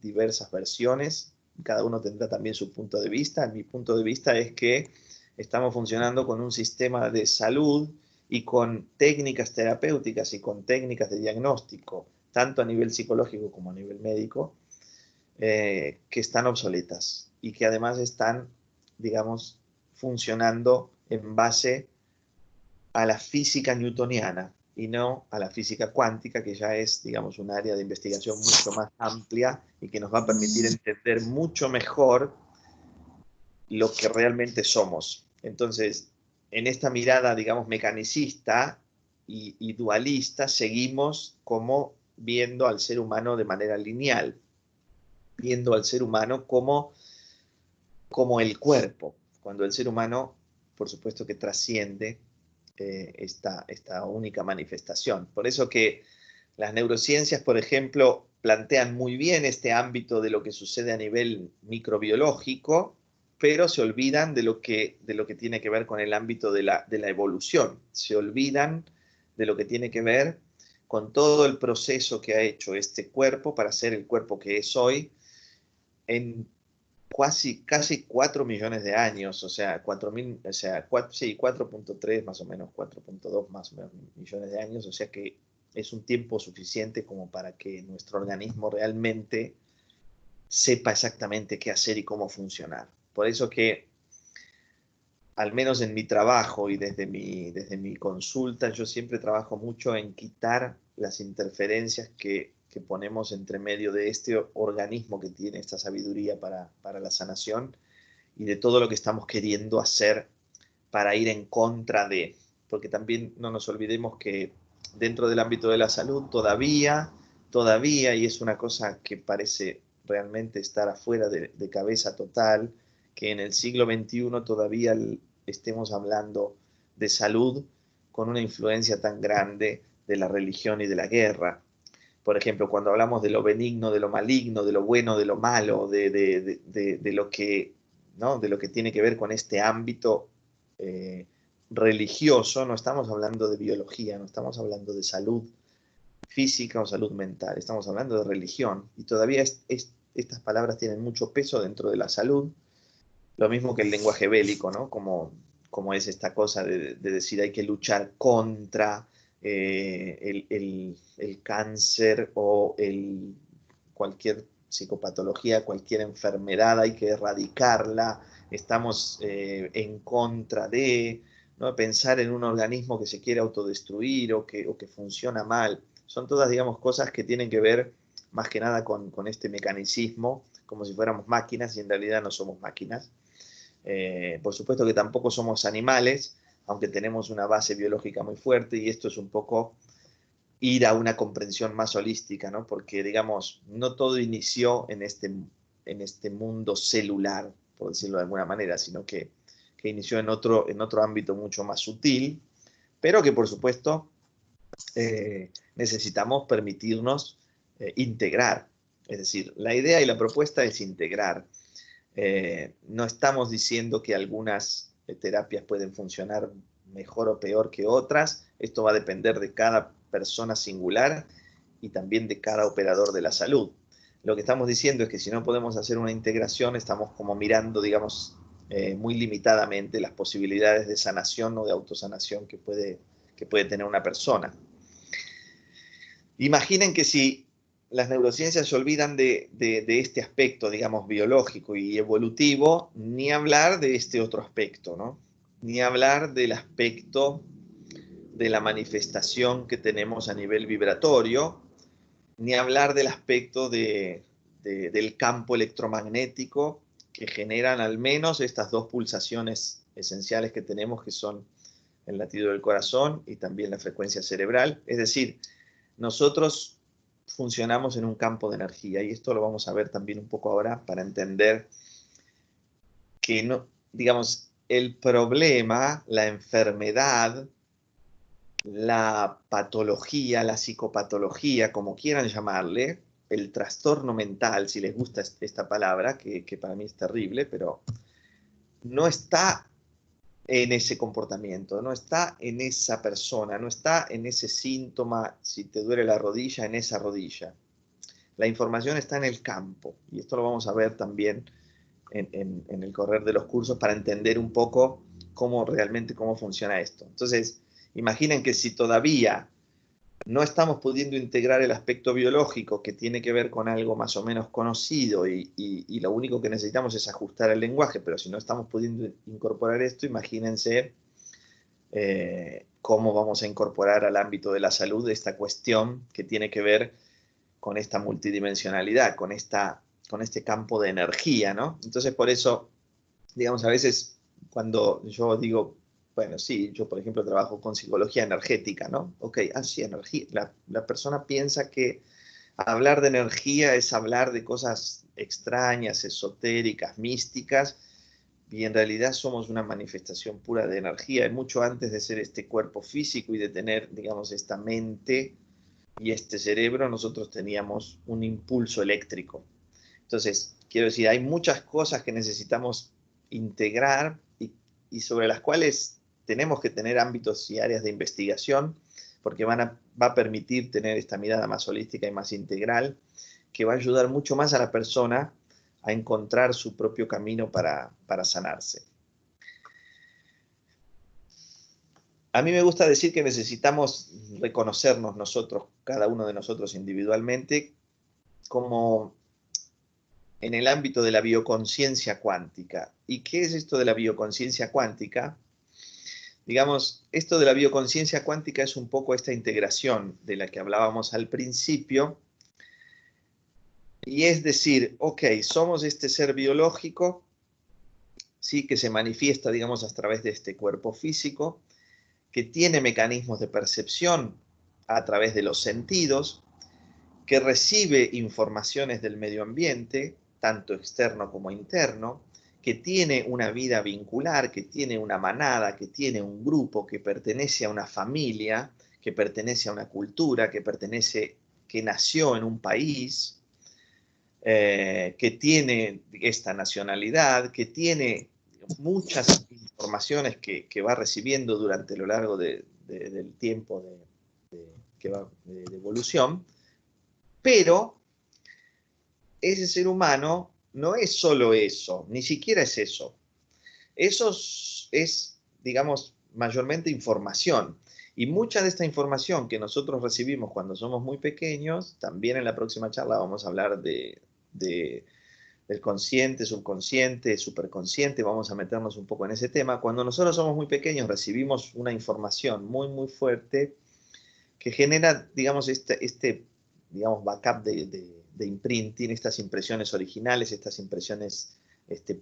diversas versiones. Cada uno tendrá también su punto de vista. Mi punto de vista es que estamos funcionando con un sistema de salud y con técnicas terapéuticas y con técnicas de diagnóstico, tanto a nivel psicológico como a nivel médico, que están obsoletas y que además están, digamos, funcionando en base a la física newtoniana y no a la física cuántica, que ya es, digamos, un área de investigación mucho más amplia y que nos va a permitir entender mucho mejor lo que realmente somos. Entonces, en esta mirada, digamos, mecanicista y dualista, seguimos como viendo al ser humano de manera lineal, viendo al ser humano como el cuerpo, cuando el ser humano, por supuesto que trasciende esta única manifestación. Por eso que las neurociencias, por ejemplo, plantean muy bien este ámbito de lo que sucede a nivel microbiológico, pero se olvidan de lo que tiene que ver con el ámbito de la evolución. Se olvidan de lo que tiene que ver con todo el proceso que ha hecho este cuerpo para ser el cuerpo que es hoy en casi 4 millones de años, o sea, 4.3 más o menos, 4.2 más o menos millones de años, o sea que es un tiempo suficiente como para que nuestro organismo realmente sepa exactamente qué hacer y cómo funcionar. Por eso que, al menos en mi trabajo y desde mi consulta, yo siempre trabajo mucho en quitar las interferencias que que ponemos entre medio de este organismo que tiene esta sabiduría para la sanación y de todo lo que estamos queriendo hacer para ir en contra de, porque también no nos olvidemos que dentro del ámbito de la salud todavía, y es una cosa que parece realmente estar afuera de cabeza total, que en el siglo XXI todavía estemos hablando de salud con una influencia tan grande de la religión y de la guerra. Por ejemplo, cuando hablamos de lo benigno, de lo maligno, de lo bueno, de lo malo, de lo que, ¿no?, de lo que tiene que ver con este ámbito religioso, no estamos hablando de biología, no estamos hablando de salud física o salud mental, estamos hablando de religión. Y todavía estas palabras tienen mucho peso dentro de la salud, lo mismo que el lenguaje bélico, ¿no? Como es esta cosa de decir hay que luchar contra el cáncer o cualquier psicopatología, cualquier enfermedad, hay que erradicarla, estamos en contra de, ¿no?, pensar en un organismo que se quiere autodestruir o que funciona mal. Son todas, digamos, cosas que tienen que ver más que nada con este mecanicismo, como si fuéramos máquinas, y en realidad no somos máquinas. Por supuesto que tampoco somos animales, aunque tenemos una base biológica muy fuerte, y esto es un poco ir a una comprensión más holística, ¿no? Porque, digamos, no todo inició en este mundo celular, por decirlo de alguna manera, sino que inició en otro ámbito mucho más sutil, pero que, por supuesto, necesitamos permitirnos integrar. Es decir, la idea y la propuesta es integrar. No estamos diciendo que algunas terapias pueden funcionar mejor o peor que otras. Esto va a depender de cada persona singular y también de cada operador de la salud. Lo que estamos diciendo es que si no podemos hacer una integración, estamos como mirando, digamos, muy limitadamente las posibilidades de sanación o de autosanación que puede tener una persona. Imaginen que si las neurociencias se olvidan de este aspecto, digamos, biológico y evolutivo, ni hablar de este otro aspecto, ¿no? Ni hablar del aspecto de la manifestación que tenemos a nivel vibratorio, ni hablar del aspecto del campo electromagnético que generan al menos estas dos pulsaciones esenciales que tenemos, que son el latido del corazón y también la frecuencia cerebral. Es decir, nosotros funcionamos en un campo de energía, y esto lo vamos a ver también un poco ahora para entender que, no, digamos, el problema, la enfermedad, la patología, la psicopatología, como quieran llamarle, el trastorno mental, si les gusta esta palabra, que para mí es terrible, pero no está en ese comportamiento, no está en esa persona, no está en ese síntoma, si te duele la rodilla, en esa rodilla. La información está en el campo, y esto lo vamos a ver también en el correr de los cursos para entender un poco cómo funciona esto. Entonces, imaginen que si todavía no estamos pudiendo integrar el aspecto biológico que tiene que ver con algo más o menos conocido y lo único que necesitamos es ajustar el lenguaje, pero si no estamos pudiendo incorporar esto, imagínense cómo vamos a incorporar al ámbito de la salud esta cuestión que tiene que ver con esta multidimensionalidad, con este campo de energía, ¿no? Entonces, por eso, digamos, a veces cuando yo digo, bueno, sí, yo por ejemplo trabajo con psicología energética, ¿no? Ok, sí, energía. La persona piensa que hablar de energía es hablar de cosas extrañas, esotéricas, místicas, y en realidad somos una manifestación pura de energía, y mucho antes de ser este cuerpo físico y de tener, digamos, esta mente y este cerebro, nosotros teníamos un impulso eléctrico. Entonces, quiero decir, hay muchas cosas que necesitamos integrar y sobre las cuales tenemos que tener ámbitos y áreas de investigación, porque va a permitir tener esta mirada más holística y más integral, que va a ayudar mucho más a la persona a encontrar su propio camino para sanarse. A mí me gusta decir que necesitamos reconocernos nosotros, cada uno de nosotros individualmente, como en el ámbito de la bioconciencia cuántica. ¿Y qué es esto de la bioconciencia cuántica? Digamos, esto de la bioconciencia cuántica es un poco esta integración de la que hablábamos al principio, Y es decir, ok, somos este ser biológico, sí, que se manifiesta, digamos, a través de este cuerpo físico, que tiene mecanismos de percepción a través de los sentidos, que recibe informaciones del medio ambiente, tanto externo como interno, que tiene una vida vincular, que tiene una manada, que tiene un grupo, que pertenece a una familia, que pertenece a una cultura, que nació en un país, que tiene esta nacionalidad, que tiene muchas informaciones que va recibiendo durante lo largo del tiempo de evolución, pero ese ser humano no es solo eso, ni siquiera es eso. Eso es, digamos, mayormente información. Y mucha de esta información que nosotros recibimos cuando somos muy pequeños, también en la próxima charla vamos a hablar del consciente, subconsciente, superconsciente, vamos a meternos un poco en ese tema. Cuando nosotros somos muy pequeños recibimos una información muy, muy fuerte que genera, digamos, digamos, backup de imprinting, estas impresiones originales, estas impresiones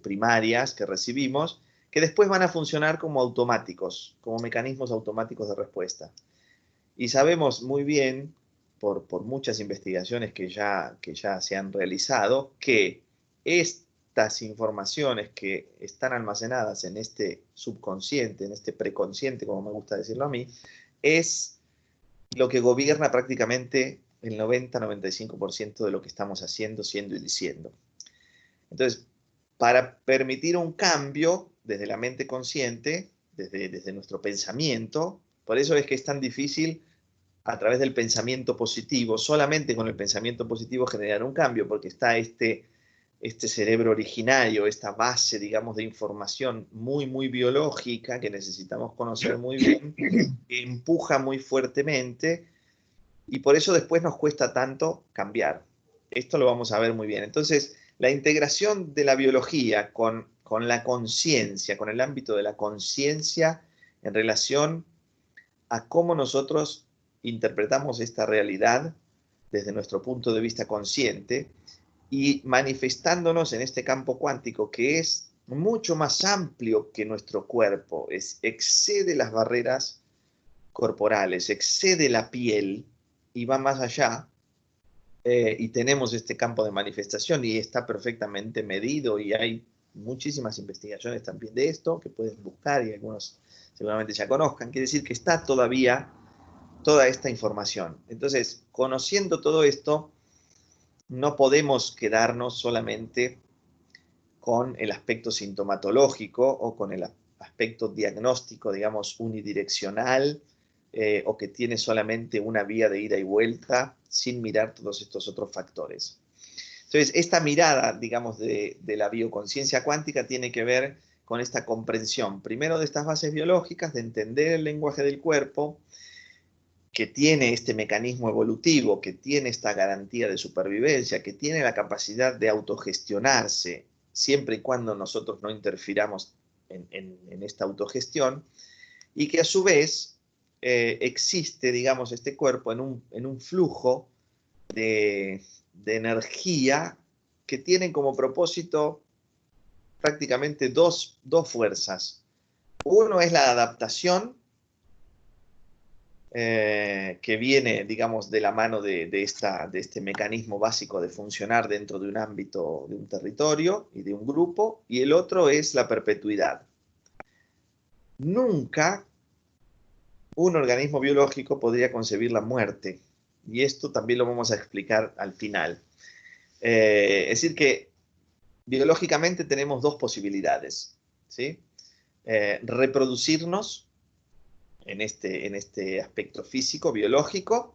primarias que recibimos, que después van a funcionar como automáticos, como mecanismos automáticos de respuesta. Y sabemos muy bien, por muchas investigaciones que ya se han realizado, que estas informaciones que están almacenadas en este subconsciente, en este preconsciente, como me gusta decirlo a mí, es lo que gobierna prácticamente el 90-95% de lo que estamos haciendo, siendo y diciendo. Entonces, para permitir un cambio desde la mente consciente, desde nuestro pensamiento, por eso es que es tan difícil a través del pensamiento positivo, solamente con el pensamiento positivo generar un cambio, porque está este cerebro originario, esta base, digamos, de información muy, muy biológica que necesitamos conocer muy bien, que empuja muy fuertemente y por eso después nos cuesta tanto cambiar. Esto lo vamos a ver muy bien. Entonces, la integración de la biología con la conciencia, con el ámbito de la conciencia en relación a cómo nosotros interpretamos esta realidad desde nuestro punto de vista consciente y manifestándonos en este campo cuántico que es mucho más amplio que nuestro cuerpo, excede las barreras corporales, excede la piel y va más allá, y tenemos este campo de manifestación y está perfectamente medido y hay muchísimas investigaciones también de esto que pueden buscar y algunos seguramente ya conozcan. Quiere decir que está todavía toda esta información. Entonces, conociendo todo esto, no podemos quedarnos solamente con el aspecto sintomatológico o con el aspecto diagnóstico, digamos, unidireccional, o que tiene solamente una vía de ida y vuelta sin mirar todos estos otros factores. Entonces, esta mirada, digamos, de la bioconciencia cuántica tiene que ver con esta comprensión, primero de estas bases biológicas, de entender el lenguaje del cuerpo, que tiene este mecanismo evolutivo, que tiene esta garantía de supervivencia, que tiene la capacidad de autogestionarse, siempre y cuando nosotros no interfiramos en esta autogestión, y que a su vez existe, digamos, este cuerpo en un flujo de energía que tiene como propósito prácticamente dos fuerzas. Uno es la adaptación, que viene, digamos, de la mano de este mecanismo básico de funcionar dentro de un ámbito, de un territorio y de un grupo, y el otro es la perpetuidad. Nunca un organismo biológico podría concebir la muerte, y esto también lo vamos a explicar al final. Es decir que biológicamente tenemos dos posibilidades, ¿sí? Reproducirnos en este aspecto físico, biológico,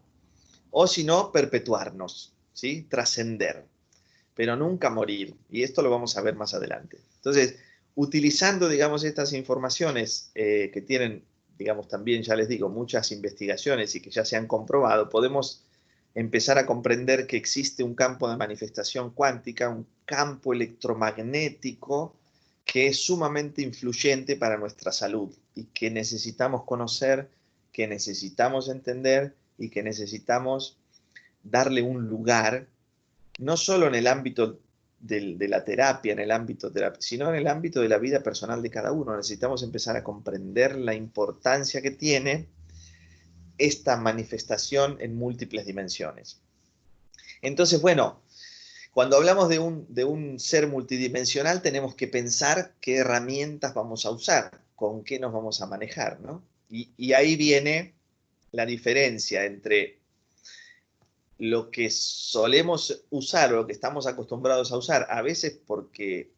o si no, perpetuarnos, ¿sí? Trascender, pero nunca morir, y esto lo vamos a ver más adelante. Entonces, utilizando, digamos, estas informaciones que tienen, digamos, también, ya les digo, muchas investigaciones y que ya se han comprobado, podemos empezar a comprender que existe un campo de manifestación cuántica, un campo electromagnético que es sumamente influyente para nuestra salud y que necesitamos conocer, que necesitamos entender y que necesitamos darle un lugar no solo en el ámbito de la terapia, en el ámbito terapia, sino en el ámbito de la vida personal de cada uno. Necesitamos empezar a comprender la importancia que tiene esta manifestación en múltiples dimensiones. Entonces, bueno, cuando hablamos de un ser multidimensional, tenemos que pensar qué herramientas vamos a usar, con qué nos vamos a manejar, ¿no? Y ahí viene la diferencia entre lo que solemos usar o lo que estamos acostumbrados a usar, a veces porque,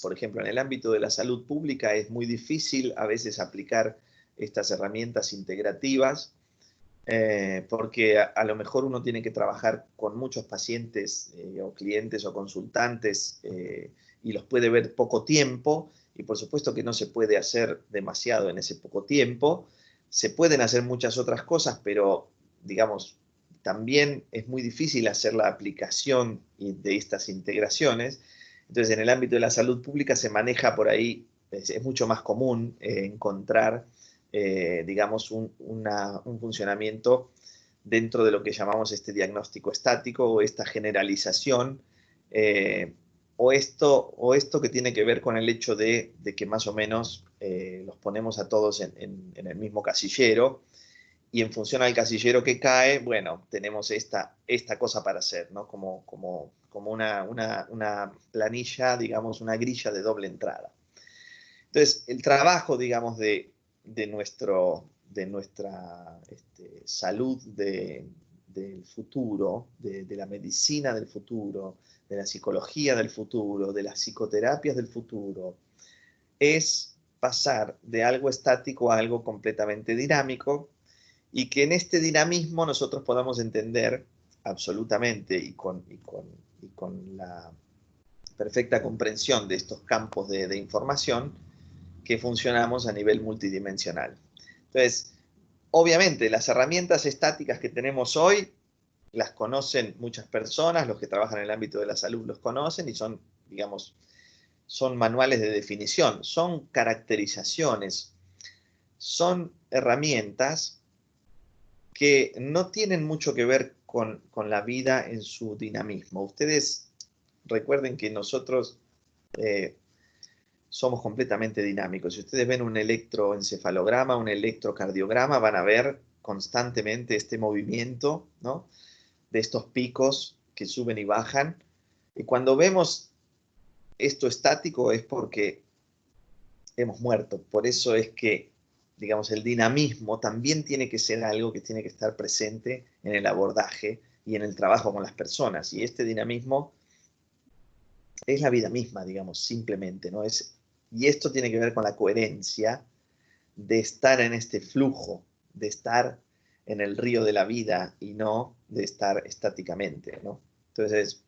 por ejemplo, en el ámbito de la salud pública es muy difícil a veces aplicar estas herramientas integrativas, porque a lo mejor uno tiene que trabajar con muchos pacientes o clientes o consultantes y los puede ver poco tiempo, y por supuesto que no se puede hacer demasiado en ese poco tiempo. Se pueden hacer muchas otras cosas, pero digamos, también es muy difícil hacer la aplicación de estas integraciones. Entonces, en el ámbito de la salud pública se maneja por ahí, es mucho más común encontrar, digamos, un funcionamiento dentro de lo que llamamos este diagnóstico estático o esta generalización, o esto que tiene que ver con el hecho de que más o menos los ponemos a todos en el mismo casillero, y en función al casillero que cae, bueno, tenemos esta cosa para hacer, ¿no? Como una planilla, digamos, una grilla de doble entrada. Entonces, el trabajo, digamos, de nuestra salud del futuro, de la medicina del futuro, de la psicología del futuro, de las psicoterapias del futuro, es pasar de algo estático a algo completamente dinámico, y que en este dinamismo nosotros podamos entender absolutamente y con la perfecta comprensión de estos campos de información, que funcionamos a nivel multidimensional. Entonces, obviamente, las herramientas estáticas que tenemos hoy las conocen muchas personas, los que trabajan en el ámbito de la salud los conocen, y son, digamos, son manuales de definición, son caracterizaciones, son herramientas que no tienen mucho que ver con la vida en su dinamismo. Ustedes recuerden que nosotros somos completamente dinámicos. Si ustedes ven un electroencefalograma, un electrocardiograma, van a ver constantemente este movimiento, ¿no?, de estos picos que suben y bajan. Y cuando vemos esto estático es porque hemos muerto. Por eso es que, digamos, el dinamismo también tiene que ser algo que tiene que estar presente en el abordaje y en el trabajo con las personas. Y este dinamismo es la vida misma, digamos, simplemente, ¿no? Y esto tiene que ver con la coherencia de estar en este flujo, de estar en el río de la vida y no de estar estáticamente, ¿no? Entonces,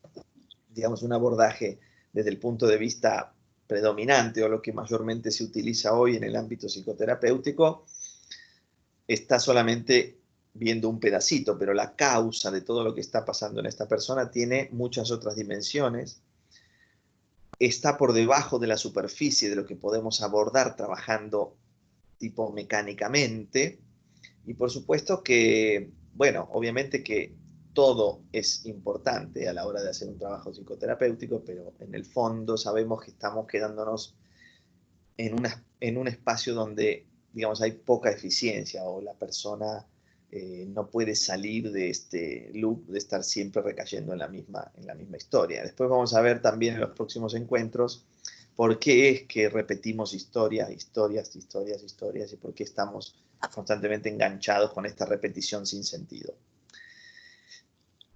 digamos, un abordaje desde el punto de vista predominante o lo que mayormente se utiliza hoy en el ámbito psicoterapéutico está solamente viendo un pedacito, pero la causa de todo lo que está pasando en esta persona tiene muchas otras dimensiones, está por debajo de la superficie de lo que podemos abordar trabajando tipo mecánicamente, y por supuesto que, bueno, obviamente que todo es importante a la hora de hacer un trabajo psicoterapéutico, pero en el fondo sabemos que estamos quedándonos en un espacio donde, digamos, hay poca eficiencia, o la persona no puede salir de este loop de estar siempre recayendo en la misma historia. Después vamos a ver también en los próximos encuentros por qué es que repetimos historias, y por qué estamos constantemente enganchados con esta repetición sin sentido.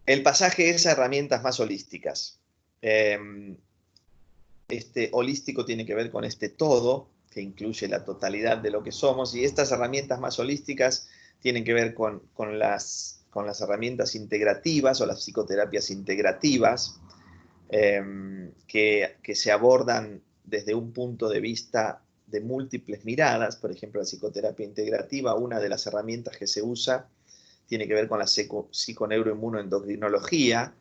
El pasaje es a herramientas más holísticas. Este holístico tiene que ver con este todo, que incluye la totalidad de lo que somos, y estas herramientas más holísticas tienen que ver con las herramientas integrativas o las psicoterapias integrativas, que se abordan desde un punto de vista de múltiples miradas. Por ejemplo, la psicoterapia integrativa, una de las herramientas que se usa, tiene que ver con la psiconeuroinmunoendocrinología,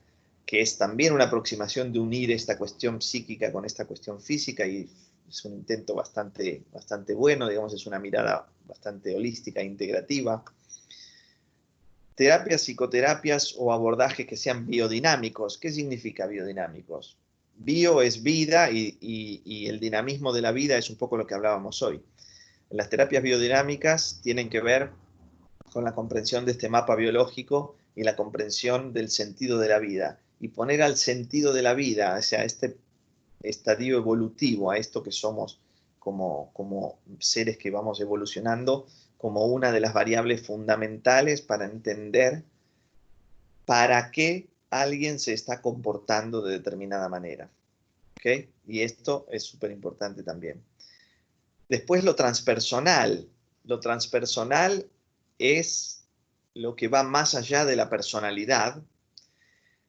que es también una aproximación de unir esta cuestión psíquica con esta cuestión física, y es un intento bastante bueno, digamos, es una mirada bastante holística e integrativa. terapias, psicoterapias o abordajes que sean biodinámicos. ¿Qué significa biodinámicos? Bio es vida y el dinamismo de la vida es un poco lo que hablábamos hoy. Las terapias biodinámicas tienen que ver con la comprensión de este mapa biológico y la comprensión del sentido de la vida. Y poner al sentido de la vida, o sea, este estadio evolutivo, a esto que somos como seres que vamos evolucionando, como una de las variables fundamentales para entender para qué alguien se está comportando de determinada manera. ¿Okay? Y esto es súper importante también. Después lo transpersonal. Lo transpersonal es lo que va más allá de la personalidad,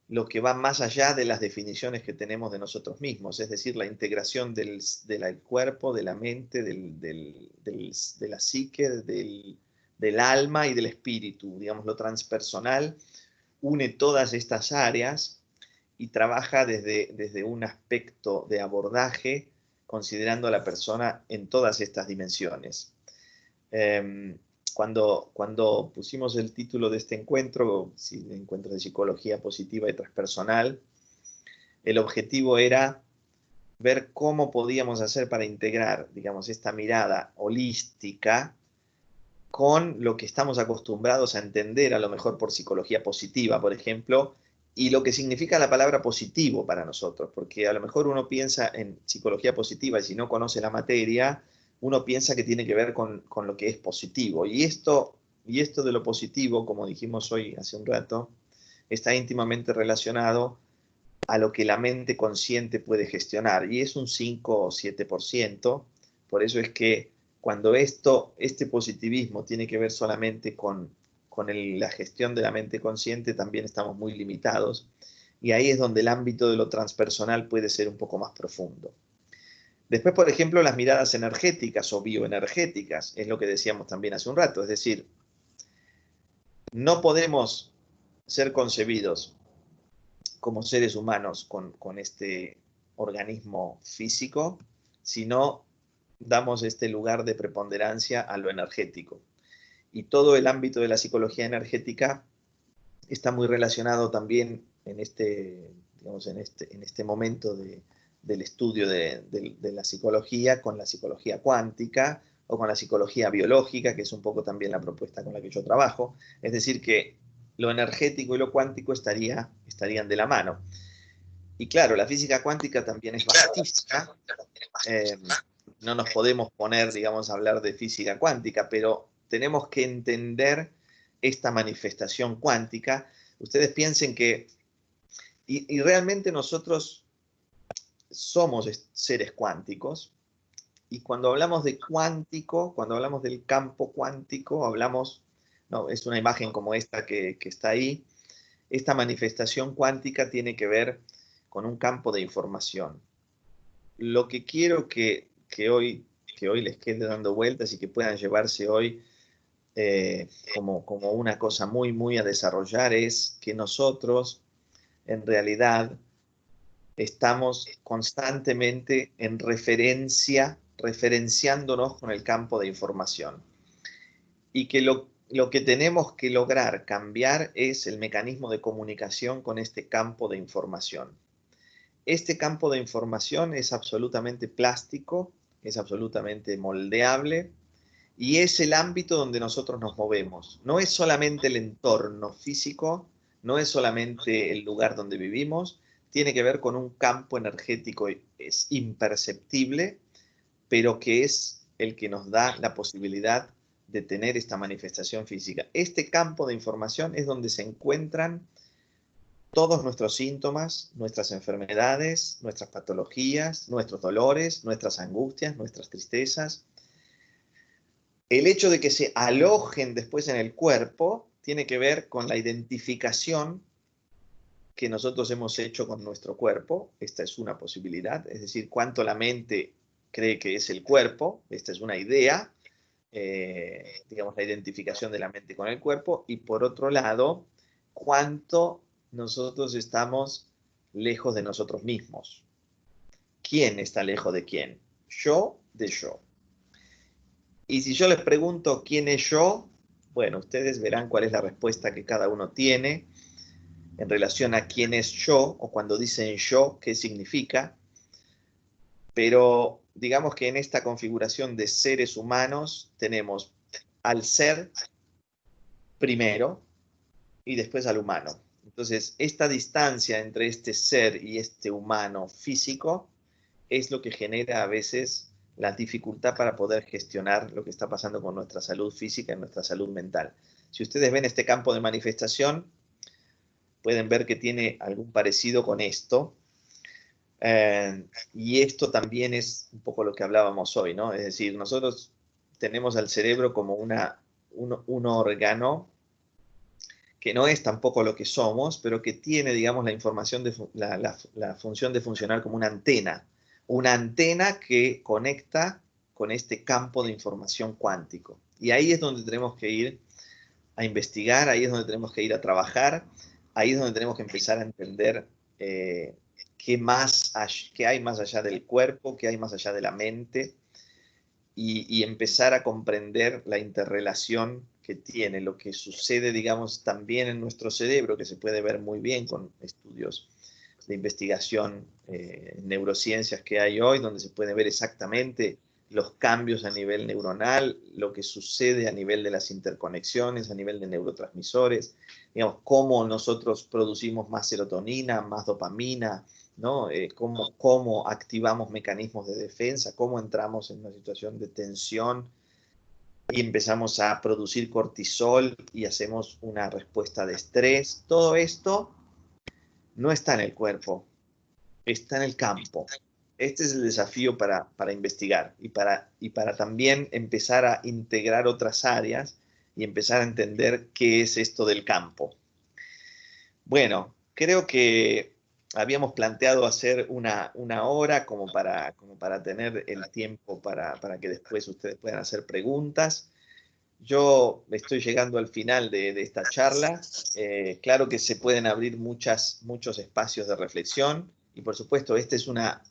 lo que va más allá de las definiciones que tenemos de nosotros mismos, es decir, la integración del cuerpo, de la mente, de la psique, del alma y del espíritu. Digamos, lo transpersonal une todas estas áreas y trabaja desde un aspecto de abordaje considerando a la persona en todas estas dimensiones. Cuando pusimos el título de este encuentro, encuentro de psicología positiva y transpersonal, el objetivo era ver cómo podíamos hacer para integrar, digamos, esta mirada holística con lo que estamos acostumbrados a entender, a lo mejor por psicología positiva, por ejemplo, y lo que significa la palabra positivo para nosotros, porque a lo mejor uno piensa en psicología positiva y si no conoce la materia, uno piensa que tiene que ver con lo que es positivo. Y esto de lo positivo, como dijimos hoy hace un rato, está íntimamente relacionado a lo que la mente consciente puede gestionar, y es un 5 o 7%, por eso es que cuando este positivismo tiene que ver solamente con la gestión de la mente consciente, también estamos muy limitados, y ahí es donde el ámbito de lo transpersonal puede ser un poco más profundo. Después, por ejemplo, las miradas energéticas o bioenergéticas, es lo que decíamos también hace un rato, es decir, no podemos ser concebidos como seres humanos con este organismo físico si no damos este lugar de preponderancia a lo energético. Y todo el ámbito de la psicología energética está muy relacionado también en este momento del estudio de la psicología con la psicología cuántica o con la psicología biológica, que es un poco también la propuesta con la que yo trabajo. Es decir, que lo energético y lo cuántico estarían de la mano. Y claro, la física cuántica también es vastísima. No nos podemos poner, digamos, a hablar de física cuántica, pero tenemos que entender esta manifestación cuántica. Ustedes piensen que, y realmente nosotros somos seres cuánticos, y cuando hablamos de cuántico, cuando hablamos del campo cuántico, es una imagen como esta que está ahí. Esta manifestación cuántica tiene que ver con un campo de información. Lo que quiero que hoy les quede dando vueltas y que puedan llevarse hoy como una cosa muy, muy a desarrollar es que nosotros, en realidad, estamos constantemente en referenciándonos con el campo de información. Y que lo que tenemos que lograr cambiar es el mecanismo de comunicación con este campo de información. Este campo de información es absolutamente plástico, es absolutamente moldeable y es el ámbito donde nosotros nos movemos. No es solamente el entorno físico, no es solamente el lugar donde vivimos, tiene que ver con un campo energético, es imperceptible, pero que es el que nos da la posibilidad de tener esta manifestación física. Este campo de información es donde se encuentran todos nuestros síntomas, nuestras enfermedades, nuestras patologías, nuestros dolores, nuestras angustias, nuestras tristezas. El hecho de que se alojen después en el cuerpo tiene que ver con la identificación que nosotros hemos hecho con nuestro cuerpo. Esta es una posibilidad, es decir, cuánto la mente cree que es el cuerpo. Esta es una idea, digamos, la identificación de la mente con el cuerpo. Y por otro lado, cuánto nosotros estamos lejos de nosotros mismos. ¿Quién está lejos de quién? Yo de yo. Y si yo les pregunto quién es yo, Bueno, ustedes verán cuál es la respuesta que cada uno tiene en relación a quién es yo, o cuando dicen yo, qué significa. Pero digamos que en esta configuración de seres humanos tenemos al ser primero y después al humano. Entonces, esta distancia entre este ser y este humano físico es lo que genera a veces la dificultad para poder gestionar lo que está pasando con nuestra salud física y nuestra salud mental. Si ustedes ven este campo de manifestación, pueden ver que tiene algún parecido con esto. Y esto también es un poco lo que hablábamos hoy, ¿no? Es decir, nosotros tenemos al cerebro como un órgano que no es tampoco lo que somos, pero que tiene, digamos, la información la función de funcionar como una antena que conecta con este campo de información cuántico. Y ahí es donde tenemos que ir a investigar, ahí es donde tenemos que ir a trabajar, ahí es donde tenemos que empezar a entender qué hay más allá del cuerpo, qué hay más allá de la mente, y empezar a comprender la interrelación que tiene lo que sucede, digamos, también en nuestro cerebro, que se puede ver muy bien con estudios de investigación en neurociencias que hay hoy, donde se puede ver exactamente los cambios a nivel neuronal, lo que sucede a nivel de las interconexiones, a nivel de neurotransmisores, digamos, cómo nosotros producimos más serotonina, más dopamina, ¿no? Cómo activamos mecanismos de defensa, cómo entramos en una situación de tensión y empezamos a producir cortisol y hacemos una respuesta de estrés. Todo esto no está en el cuerpo, está en el campo. Este es el desafío para investigar y para también empezar a integrar otras áreas y empezar a entender qué es esto del campo. Bueno, creo que habíamos planteado hacer una hora como para tener el tiempo para que después ustedes puedan hacer preguntas. Yo estoy llegando al final de esta charla. Claro que se pueden abrir muchos espacios de reflexión y por supuesto esta es una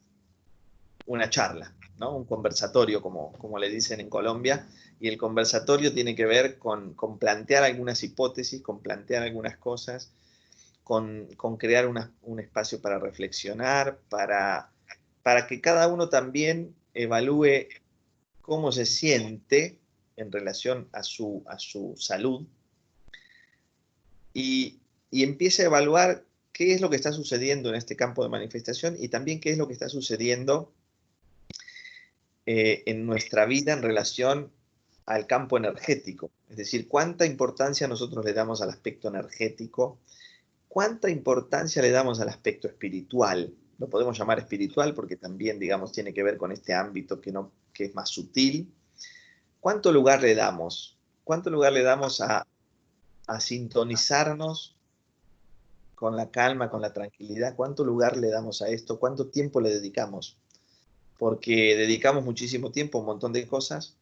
charla, ¿no? Un conversatorio, como le dicen en Colombia, y el conversatorio tiene que ver con plantear algunas hipótesis, con plantear algunas cosas, con crear un espacio para reflexionar, para que cada uno también evalúe cómo se siente en relación a su salud y empiece a evaluar qué es lo que está sucediendo en este campo de manifestación y también qué es lo que está sucediendo en nuestra vida en relación al campo energético. Es decir, cuánta importancia nosotros le damos al aspecto energético, cuánta importancia le damos al aspecto espiritual. Lo podemos llamar espiritual porque también, digamos, tiene que ver con este ámbito que es más sutil. ¿Cuánto lugar le damos? ¿Cuánto lugar le damos a sintonizarnos con la calma, con la tranquilidad? ¿Cuánto lugar le damos a esto? ¿Cuánto tiempo le dedicamos? Porque dedicamos muchísimo tiempo a un montón de cosas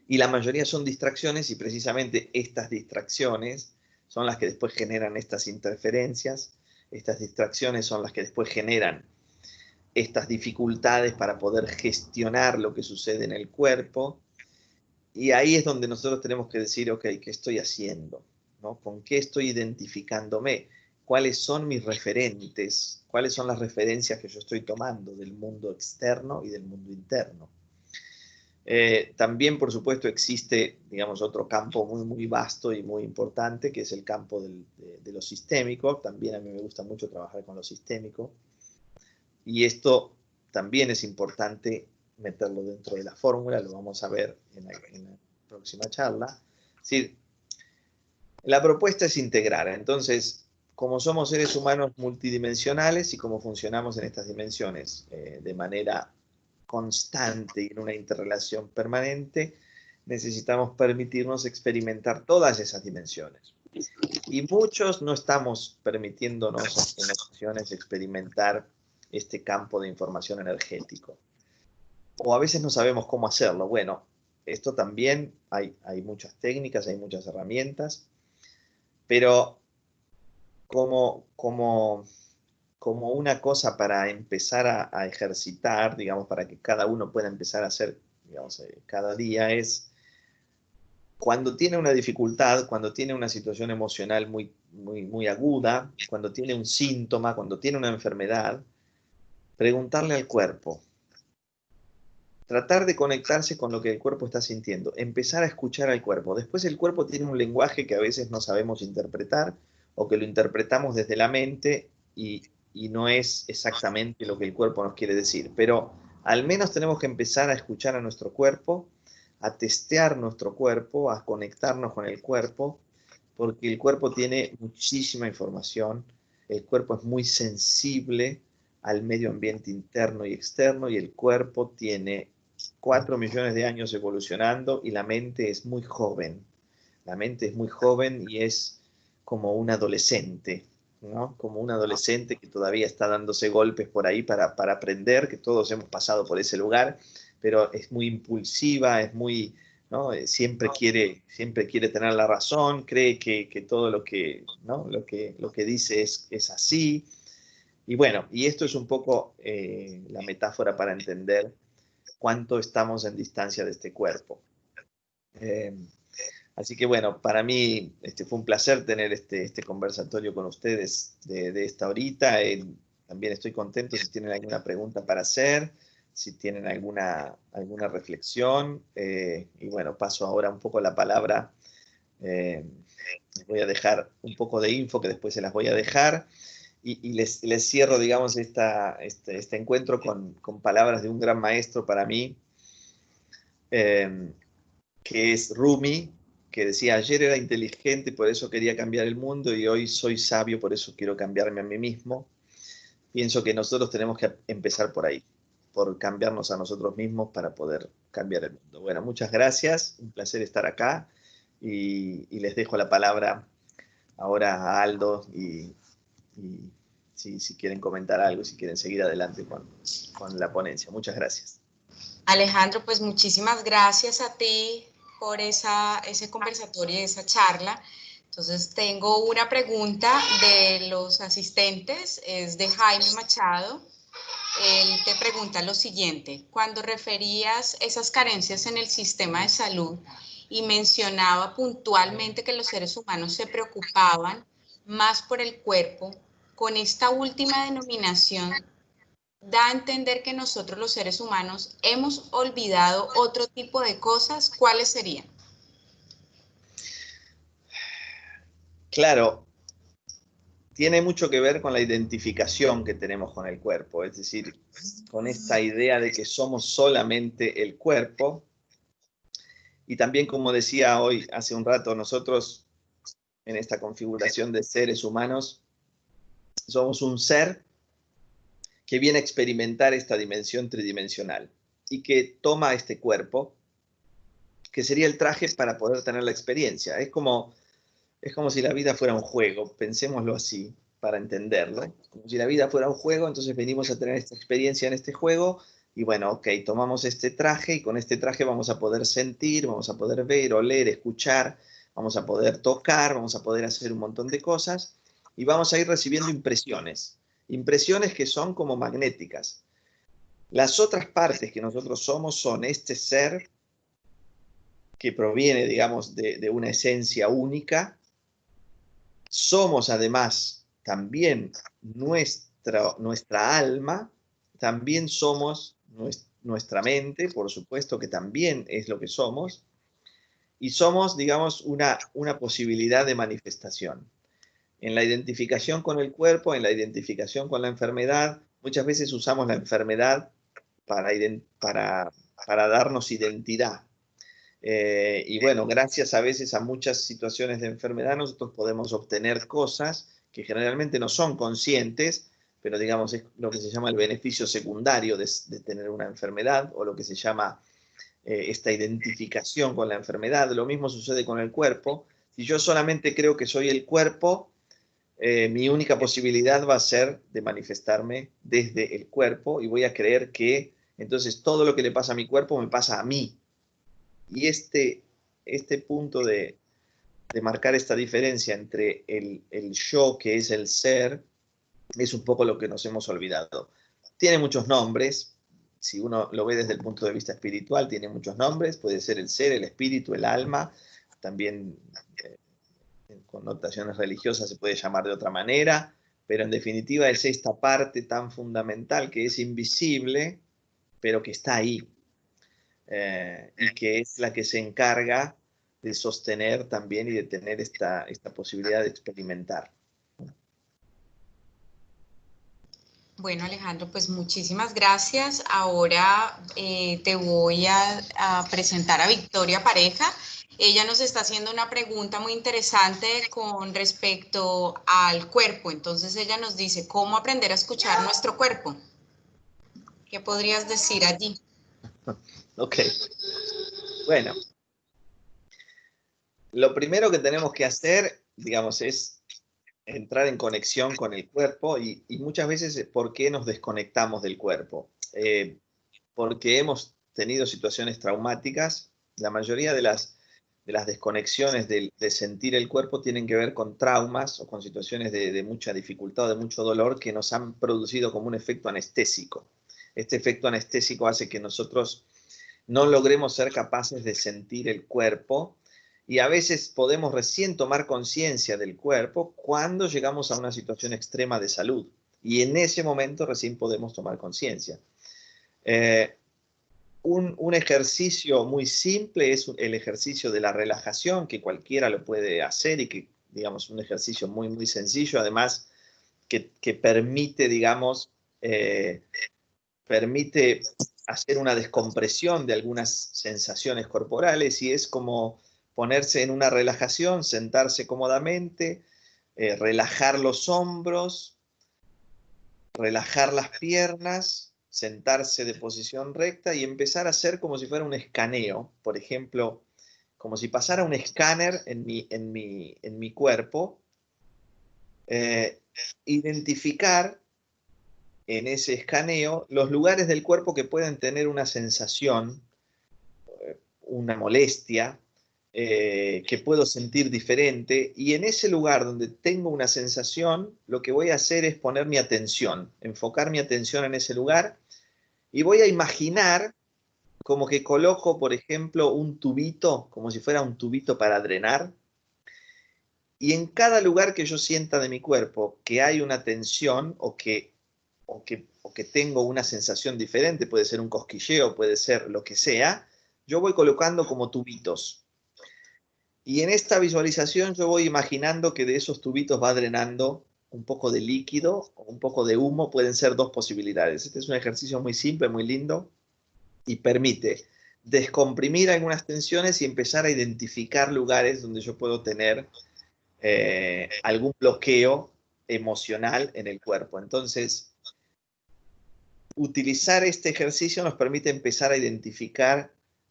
y la mayoría son distracciones y precisamente estas distracciones son las que después generan estas interferencias, estas distracciones son las que después generan estas dificultades para poder gestionar lo que sucede en el cuerpo. Y ahí es donde nosotros tenemos que decir, ok, ¿qué estoy haciendo? ¿No? ¿Con qué estoy identificándome? ¿Cuáles son mis referentes? ¿Cuáles son las referencias que yo estoy tomando del mundo externo y del mundo interno? También, por supuesto, existe, digamos, otro campo muy, muy vasto y muy importante, que es el campo de lo sistémico. También a mí me gusta mucho trabajar con lo sistémico. Y esto también es importante meterlo dentro de la fórmula, lo vamos a ver en la próxima charla. Es decir, la propuesta es integrar. Entonces, como somos seres humanos multidimensionales y como funcionamos en estas dimensiones de manera constante y en una interrelación permanente, necesitamos permitirnos experimentar todas esas dimensiones. Y muchos no estamos permitiéndonos en ocasiones experimentar este campo de información energético. O a veces no sabemos cómo hacerlo. Bueno, esto también hay muchas técnicas, hay muchas herramientas, pero como una cosa para empezar a ejercitar, digamos, para que cada uno pueda empezar a hacer, digamos, cada día es cuando tiene una dificultad, cuando tiene una situación emocional muy aguda, cuando tiene un síntoma, cuando tiene una enfermedad, preguntarle al cuerpo. Tratar de conectarse con lo que el cuerpo está sintiendo. Empezar a escuchar al cuerpo. Después el cuerpo tiene un lenguaje que a veces no sabemos interpretar o que lo interpretamos desde la mente y no es exactamente lo que el cuerpo nos quiere decir. Pero al menos tenemos que empezar a escuchar a nuestro cuerpo, a testear nuestro cuerpo, a conectarnos con el cuerpo, porque el cuerpo tiene muchísima información. El cuerpo es muy sensible al medio ambiente interno y externo y el cuerpo tiene 4 millones de años evolucionando y la mente es muy joven. La mente es muy joven y es como un adolescente, ¿no? Como un adolescente que todavía está dándose golpes por ahí para aprender, que todos hemos pasado por ese lugar, pero es muy impulsiva, es muy, ¿no? Siempre quiere tener la razón, cree que todo lo que, ¿no? lo que dice es así. Y bueno, y esto es un poco la metáfora para entender cuánto estamos en distancia de este cuerpo. Así que bueno, para mí fue un placer tener este conversatorio con ustedes de esta horita. También estoy contento si tienen alguna pregunta para hacer, si tienen alguna reflexión. Y bueno, paso ahora un poco la palabra. Les voy a dejar un poco de info que después se las voy a dejar. Y les cierro, digamos, este encuentro con palabras de un gran maestro para mí, que es Rumi, que decía: ayer era inteligente, por eso quería cambiar el mundo, y hoy soy sabio, por eso quiero cambiarme a mí mismo. Pienso que nosotros tenemos que empezar por ahí, por cambiarnos a nosotros mismos para poder cambiar el mundo. Bueno, muchas gracias, un placer estar acá, y les dejo la palabra ahora a Aldo, y si quieren comentar algo, si quieren seguir adelante con la ponencia. Muchas gracias. Alejandro, pues muchísimas gracias a ti por ese conversatorio y esa charla. Entonces, tengo una pregunta de los asistentes, es de Jaime Machado. Él te pregunta lo siguiente: cuando referías esas carencias en el sistema de salud y mencionaba puntualmente que los seres humanos se preocupaban más por el cuerpo, con esta última denominación, da a entender que nosotros los seres humanos hemos olvidado otro tipo de cosas. ¿Cuáles serían? Claro, tiene mucho que ver con la identificación que tenemos con el cuerpo, es decir, con esta idea de que somos solamente el cuerpo. Y también, como decía hoy, hace un rato, nosotros en esta configuración de seres humanos somos un ser que viene a experimentar esta dimensión tridimensional y que toma este cuerpo, que sería el traje para poder tener la experiencia. Es como si la vida fuera un juego, pensémoslo así para entenderlo. Como si la vida fuera un juego, entonces venimos a tener esta experiencia en este juego y bueno, ok, tomamos este traje y con este traje vamos a poder sentir, vamos a poder ver, oler, escuchar, vamos a poder tocar, vamos a poder hacer un montón de cosas y vamos a ir recibiendo impresiones que son como magnéticas. Las otras partes que nosotros somos son este ser que proviene, digamos, de una esencia única. Somos además también nuestra alma, también somos nuestra mente, por supuesto que también es lo que somos, y somos, digamos, una posibilidad de manifestación. En la identificación con el cuerpo, en la identificación con la enfermedad, muchas veces usamos la enfermedad para darnos identidad. Y bueno, gracias a veces a muchas situaciones de enfermedad, nosotros podemos obtener cosas que generalmente no son conscientes, pero digamos es lo que se llama el beneficio secundario de tener una enfermedad, o lo que se llama esta identificación con la enfermedad. Lo mismo sucede con el cuerpo. Si yo solamente creo que soy el cuerpo, mi única posibilidad va a ser de manifestarme desde el cuerpo y voy a creer que entonces todo lo que le pasa a mi cuerpo me pasa a mí. Y este punto de marcar esta diferencia entre el yo, que es el ser, es un poco lo que nos hemos olvidado. Tiene muchos nombres. Si uno lo ve desde el punto de vista espiritual, tiene muchos nombres. Puede ser el ser, el espíritu, el alma. también en connotaciones religiosas se puede llamar de otra manera, pero en definitiva es esta parte tan fundamental que es invisible, pero que está ahí, y que es la que se encarga de sostener también y de tener esta posibilidad de experimentar. Bueno, Alejandro, pues muchísimas gracias. Ahora te voy a presentar a Victoria Pareja. Ella nos está haciendo una pregunta muy interesante con respecto al cuerpo. Entonces ella nos dice, ¿cómo aprender a escuchar nuestro cuerpo? ¿Qué podrías decir allí? Ok. Bueno, lo primero que tenemos que hacer, digamos, es entrar en conexión con el cuerpo y muchas veces, ¿por qué nos desconectamos del cuerpo? Porque hemos tenido situaciones traumáticas. La mayoría de las desconexiones de sentir el cuerpo tienen que ver con traumas o con situaciones de mucha dificultad o de mucho dolor que nos han producido como un efecto anestésico. Este efecto anestésico hace que nosotros no logremos ser capaces de sentir el cuerpo y a veces podemos recién tomar conciencia del cuerpo cuando llegamos a una situación extrema de salud. Y en ese momento recién podemos tomar conciencia. Un ejercicio muy simple es el ejercicio de la relajación, que cualquiera lo puede hacer y que, digamos, un ejercicio muy, muy sencillo, además que permite, digamos, permite hacer una descompresión de algunas sensaciones corporales y es como ponerse en una relajación, sentarse cómodamente, relajar los hombros, relajar las piernas, sentarse de posición recta y empezar a hacer como si fuera un escaneo, por ejemplo, como si pasara un escáner en mi cuerpo, identificar en ese escaneo los lugares del cuerpo que pueden tener una sensación, una molestia, que puedo sentir diferente, y en ese lugar donde tengo una sensación, lo que voy a hacer es poner mi atención, enfocar mi atención en ese lugar, y voy a imaginar como que coloco, por ejemplo, un tubito, como si fuera un tubito para drenar, y en cada lugar que yo sienta de mi cuerpo que hay una tensión o que tengo una sensación diferente, puede ser un cosquilleo, puede ser lo que sea, yo voy colocando como tubitos. Y en esta visualización yo voy imaginando que de esos tubitos va drenando un poco de líquido o un poco de humo, pueden ser dos posibilidades. Este es un ejercicio muy simple, muy lindo, y permite descomprimir algunas tensiones y empezar a identificar lugares donde yo puedo tener algún bloqueo emocional en el cuerpo. Entonces, utilizar este ejercicio nos permite empezar a identificar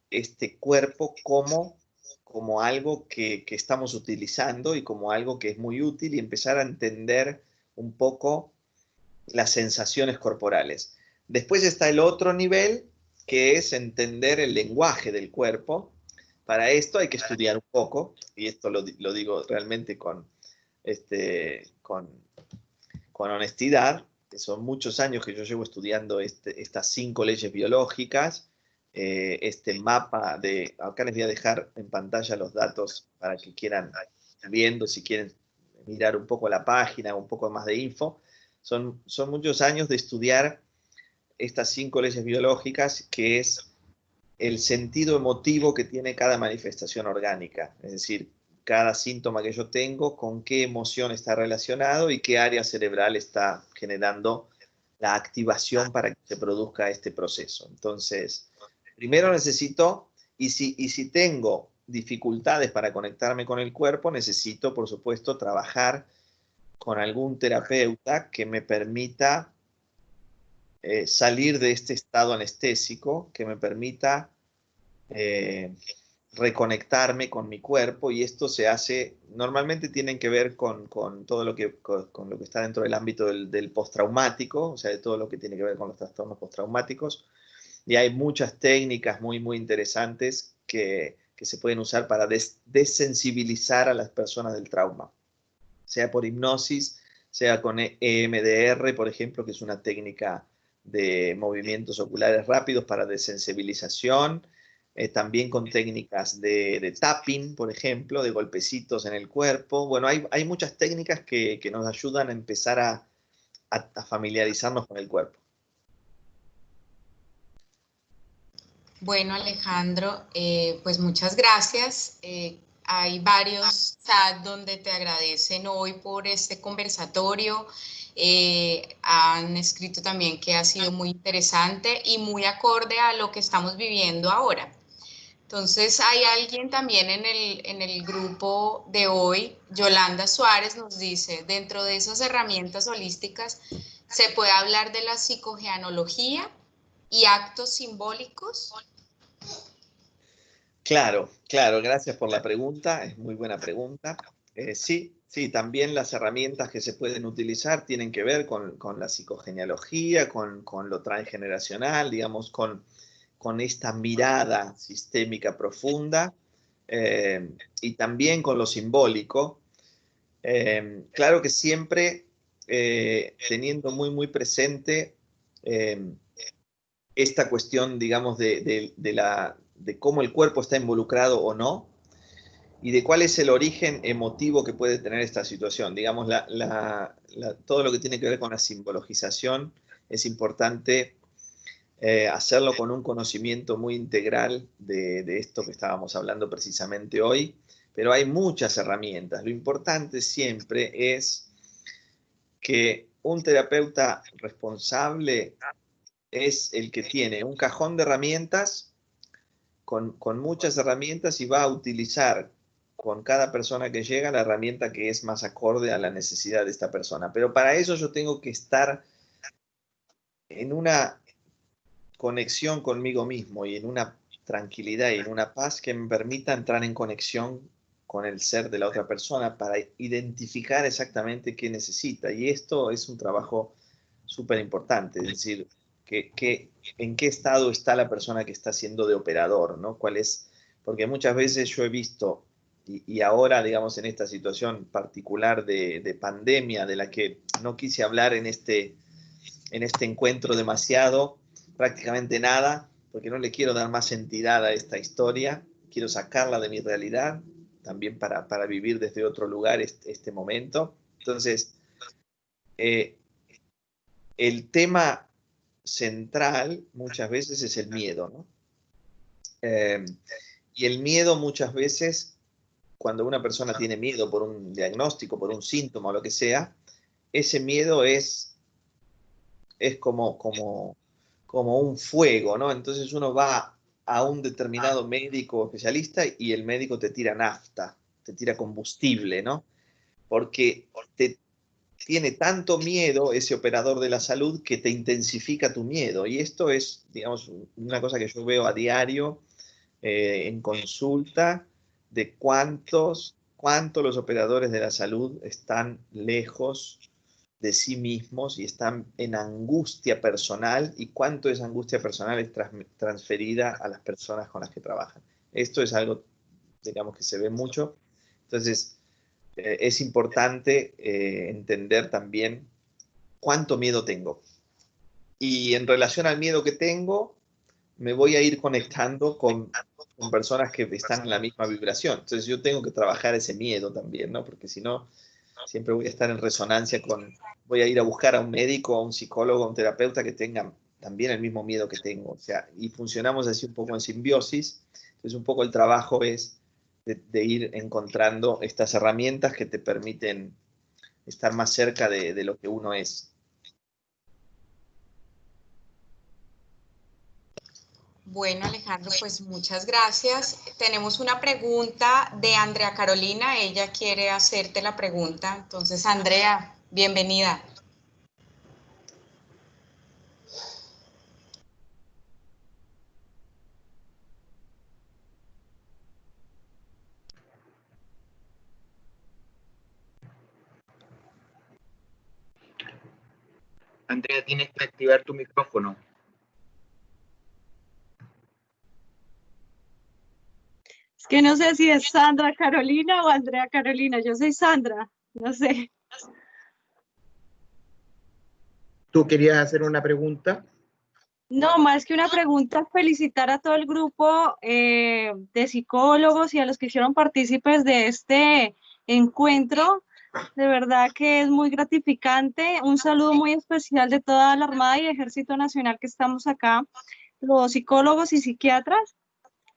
este cuerpo como algo que estamos utilizando y como algo que es muy útil y empezar a entender un poco las sensaciones corporales. Después está el otro nivel, que es entender el lenguaje del cuerpo. Para esto hay que estudiar un poco, y esto lo digo realmente con honestidad. Son muchos años que yo llevo estudiando estas 5 leyes biológicas, este mapa de... Acá les voy a dejar en pantalla los datos para que quieran viendo, si quieren mirar un poco la página, un poco más de info. Son muchos años de estudiar estas 5 leyes biológicas, que es el sentido emotivo que tiene cada manifestación orgánica. Es decir, cada síntoma que yo tengo, con qué emoción está relacionado y qué área cerebral está generando la activación para que se produzca este proceso. Entonces, primero necesito, y si tengo dificultades para conectarme con el cuerpo, necesito, por supuesto, trabajar con algún terapeuta que me permita salir de este estado anestésico, que me permita reconectarme con mi cuerpo, y esto se hace, normalmente tienen que ver con todo lo que, con lo que está dentro del ámbito del postraumático, o sea, de todo lo que tiene que ver con los trastornos postraumáticos, y hay muchas técnicas muy, muy interesantes que se pueden usar para desensibilizar a las personas del trauma, sea por hipnosis, sea con EMDR, por ejemplo, que es una técnica de movimientos oculares rápidos para desensibilización. también con técnicas de tapping, por ejemplo, de golpecitos en el cuerpo. Bueno, hay muchas técnicas que nos ayudan a empezar a familiarizarnos con el cuerpo. Bueno, Alejandro, pues muchas gracias. Hay varios chats donde te agradecen hoy por este conversatorio. Han escrito también que ha sido muy interesante y muy acorde a lo que estamos viviendo ahora. Entonces, hay alguien también en el grupo de hoy, Yolanda Suárez, nos dice, dentro de esas herramientas holísticas, ¿se puede hablar de la psicogeanología y actos simbólicos? Claro, claro, gracias por la pregunta, es muy buena pregunta. Sí, también las herramientas que se pueden utilizar tienen que ver con la psicogenealogía, con lo transgeneracional, digamos, con esta mirada sistémica profunda, y también con lo simbólico. Claro que siempre teniendo muy presente esta cuestión, digamos, de cómo el cuerpo está involucrado o no, y de cuál es el origen emotivo que puede tener esta situación. Digamos, todo lo que tiene que ver con la simbologización es importante hacerlo con un conocimiento muy integral de esto que estábamos hablando precisamente hoy, pero hay muchas herramientas. Lo importante siempre es que un terapeuta responsable es el que tiene un cajón de herramientas con muchas herramientas y va a utilizar con cada persona que llega la herramienta que es más acorde a la necesidad de esta persona. Pero para eso yo tengo que estar en una conexión conmigo mismo y en una tranquilidad y en una paz que me permita entrar en conexión con el ser de la otra persona para identificar exactamente qué necesita. Y esto es un trabajo súper importante, es decir, en qué estado está la persona que está siendo de operador, ¿no? ¿Cuál es? Porque muchas veces yo he visto, y ahora, digamos, en esta situación particular de pandemia, de la que no quise hablar en este encuentro demasiado, prácticamente nada, porque no le quiero dar más entidad a esta historia, quiero sacarla de mi realidad, también para vivir desde otro lugar este momento. Entonces, el tema central muchas veces es el miedo, ¿no? Y el miedo muchas veces, cuando una persona tiene miedo por un diagnóstico, por un síntoma o lo que sea, ese miedo es como un fuego, ¿no? Entonces uno va a un determinado médico especialista y el médico te tira nafta, te tira combustible, ¿no? Porque tiene tanto miedo ese operador de la salud que te intensifica tu miedo. Y esto es, digamos, una cosa que yo veo a diario en consulta, de cuánto los operadores de la salud están lejos de sí mismos y están en angustia personal, y cuánto esa angustia personal es transferida a las personas con las que trabajan. Esto es algo, digamos, que se ve mucho. Entonces, es importante entender también cuánto miedo tengo. Y en relación al miedo que tengo, me voy a ir conectando con personas que están en la misma vibración. Entonces yo tengo que trabajar ese miedo también, ¿no? Porque si no, siempre voy a estar en resonancia voy a ir a buscar a un médico, a un psicólogo, a un terapeuta que tenga también el mismo miedo que tengo. O sea, y funcionamos así un poco en simbiosis. Entonces un poco el trabajo es de ir encontrando estas herramientas que te permiten estar más cerca de lo que uno es. Bueno, Alejandro, pues muchas gracias. Tenemos una pregunta de Andrea Carolina. Ella quiere hacerte la pregunta. Entonces, Andrea, bienvenida. Andrea, tienes que activar tu micrófono. Es que no sé si es Sandra Carolina o Andrea Carolina. Yo soy Sandra, no sé. ¿Tú querías hacer una pregunta? No, más que una pregunta, felicitar a todo el grupo de psicólogos y a los que hicieron partícipes de este encuentro. De verdad que es muy gratificante. Un saludo muy especial de toda la Armada y Ejército Nacional que estamos acá, los psicólogos y psiquiatras.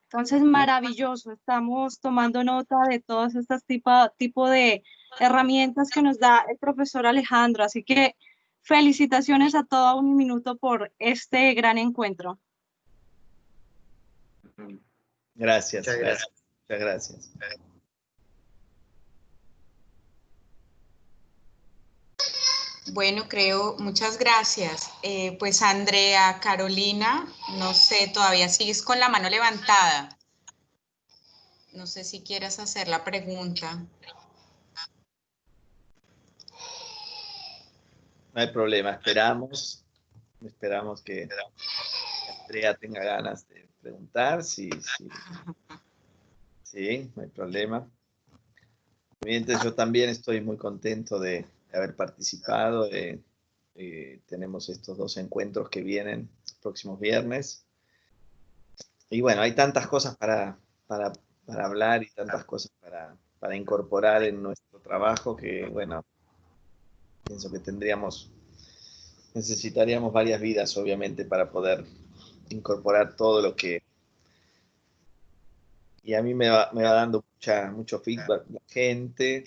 Entonces, maravilloso. Estamos tomando nota de todos estos tipo de herramientas que nos da el profesor Alejandro. Así que felicitaciones a todo Un Minuto por este gran encuentro. Gracias, Muchas gracias. muchas gracias. Bueno, muchas gracias. Pues Andrea, Carolina, no sé, todavía sigues con la mano levantada. No sé si quieras hacer la pregunta. No hay problema, esperamos que Andrea tenga ganas de preguntar, sí, no hay problema. Evidentemente, yo también estoy muy contento de haber participado. Tenemos estos 2 encuentros que vienen los próximos viernes. Y bueno, hay tantas cosas para hablar y tantas cosas para incorporar en nuestro trabajo que, bueno, pienso que necesitaríamos varias vidas, obviamente, para poder incorporar todo lo que... Y a mí me va dando mucho feedback la gente.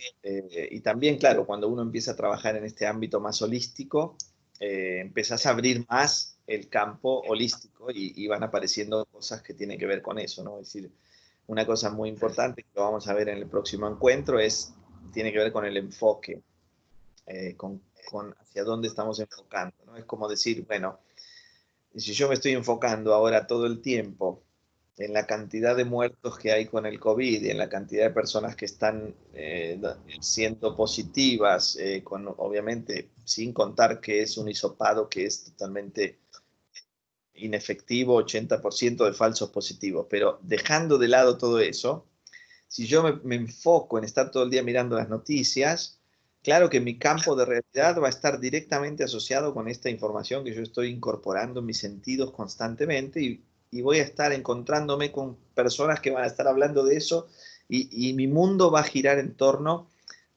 Y también, claro, cuando uno empieza a trabajar en este ámbito más holístico, empezás a abrir más el campo holístico y van apareciendo cosas que tienen que ver con eso, ¿no? Es decir, una cosa muy importante que vamos a ver en el próximo encuentro tiene que ver con el enfoque, con hacia dónde estamos enfocando, ¿no? Es como decir, bueno, si yo me estoy enfocando ahora todo el tiempo en la cantidad de muertos que hay con el COVID y en la cantidad de personas que están siendo positivas, obviamente sin contar que es un hisopado que es totalmente inefectivo, 80% de falsos positivos, pero dejando de lado todo eso, si yo me enfoco en estar todo el día mirando las noticias, claro que mi campo de realidad va a estar directamente asociado con esta información que yo estoy incorporando en mis sentidos constantemente y voy a estar encontrándome con personas que van a estar hablando de eso y mi mundo va a girar en torno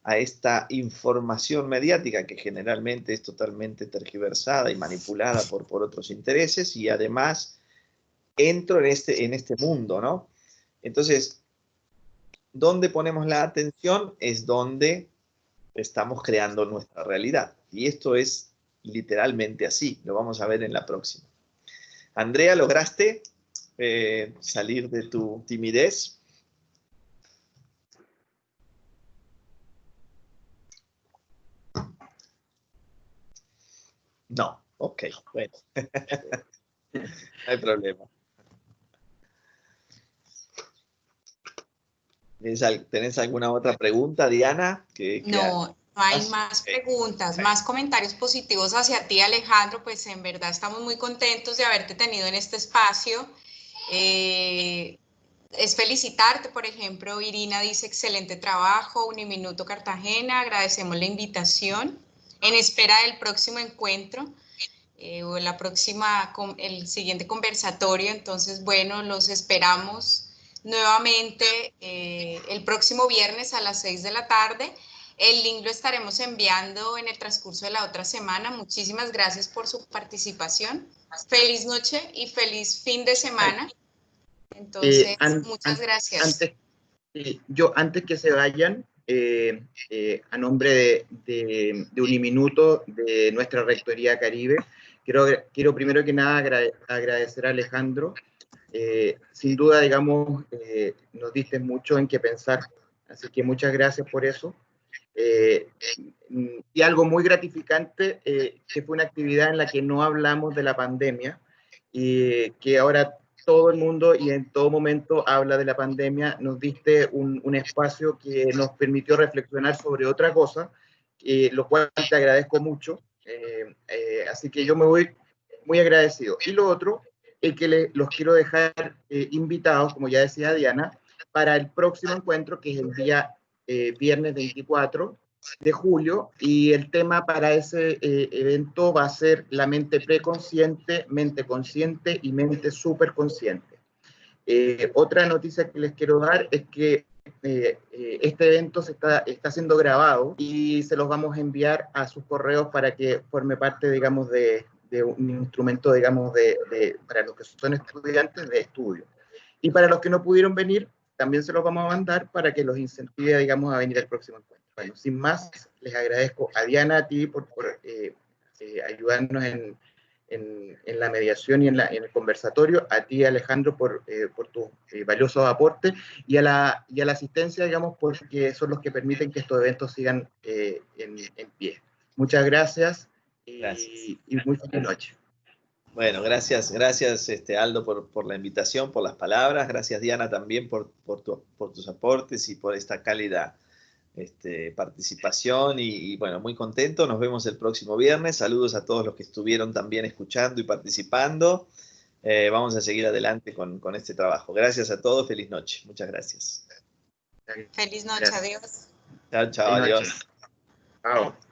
a esta información mediática que generalmente es totalmente tergiversada y manipulada por otros intereses y además entro en este mundo, ¿no? Entonces, donde ponemos la atención es donde estamos creando nuestra realidad. Y esto es literalmente así, lo vamos a ver en la próxima. Andrea, ¿lograste salir de tu timidez? No, ok, bueno. No hay problema. ¿Tenés alguna otra pregunta, Diana? No hay más preguntas, más comentarios positivos hacia ti, Alejandro. Pues en verdad estamos muy contentos de haberte tenido en este espacio. Es felicitarte, por ejemplo, Irina dice excelente trabajo, Uniminuto Cartagena, agradecemos la invitación, en espera del próximo encuentro o el siguiente conversatorio. Entonces, bueno, los esperamos nuevamente el próximo viernes a las 6 de la tarde. El link lo estaremos enviando en el transcurso de la otra semana. Muchísimas gracias por su participación. Feliz noche y feliz fin de semana. Entonces, muchas gracias. Antes que se vayan, a nombre de Uniminuto, de nuestra Rectoría Caribe, quiero primero que nada agradecer a Alejandro. Sin duda, digamos, nos diste mucho en qué pensar, así que muchas gracias por eso. Y algo muy gratificante, que fue una actividad en la que no hablamos de la pandemia, y que ahora todo el mundo y en todo momento habla de la pandemia. Nos diste un espacio que nos permitió reflexionar sobre otra cosa, lo cual te agradezco mucho. Así que yo me voy muy agradecido. Y lo otro es que los quiero dejar invitados, como ya decía Diana, para el próximo encuentro, que es el día viernes 24, de julio, y el tema para ese evento va a ser la mente preconsciente, mente consciente y mente superconsciente. Otra noticia que les quiero dar es que este evento está siendo grabado y se los vamos a enviar a sus correos para que forme parte, digamos, de un instrumento, digamos, para los que son estudiantes de estudio. Y para los que no pudieron venir, también se los vamos a mandar para que los incentive, digamos, a venir al próximo encuentro. Bueno, sin más, les agradezco a Diana, a ti, por ayudarnos en la mediación y en el conversatorio, a ti, Alejandro, por tus valiosos aportes, y a la asistencia, digamos, porque son los que permiten que estos eventos sigan en pie. Muchas gracias y muy feliz noche. Bueno, gracias Aldo por la invitación, por las palabras. Gracias, Diana, también por tus aportes y por esta cálida participación. Y bueno, muy contento. Nos vemos el próximo viernes. Saludos a todos los que estuvieron también escuchando y participando. Vamos a seguir adelante con este trabajo. Gracias a todos. Feliz noche. Muchas gracias. Feliz noche. Adiós. Chao, adiós. Chao.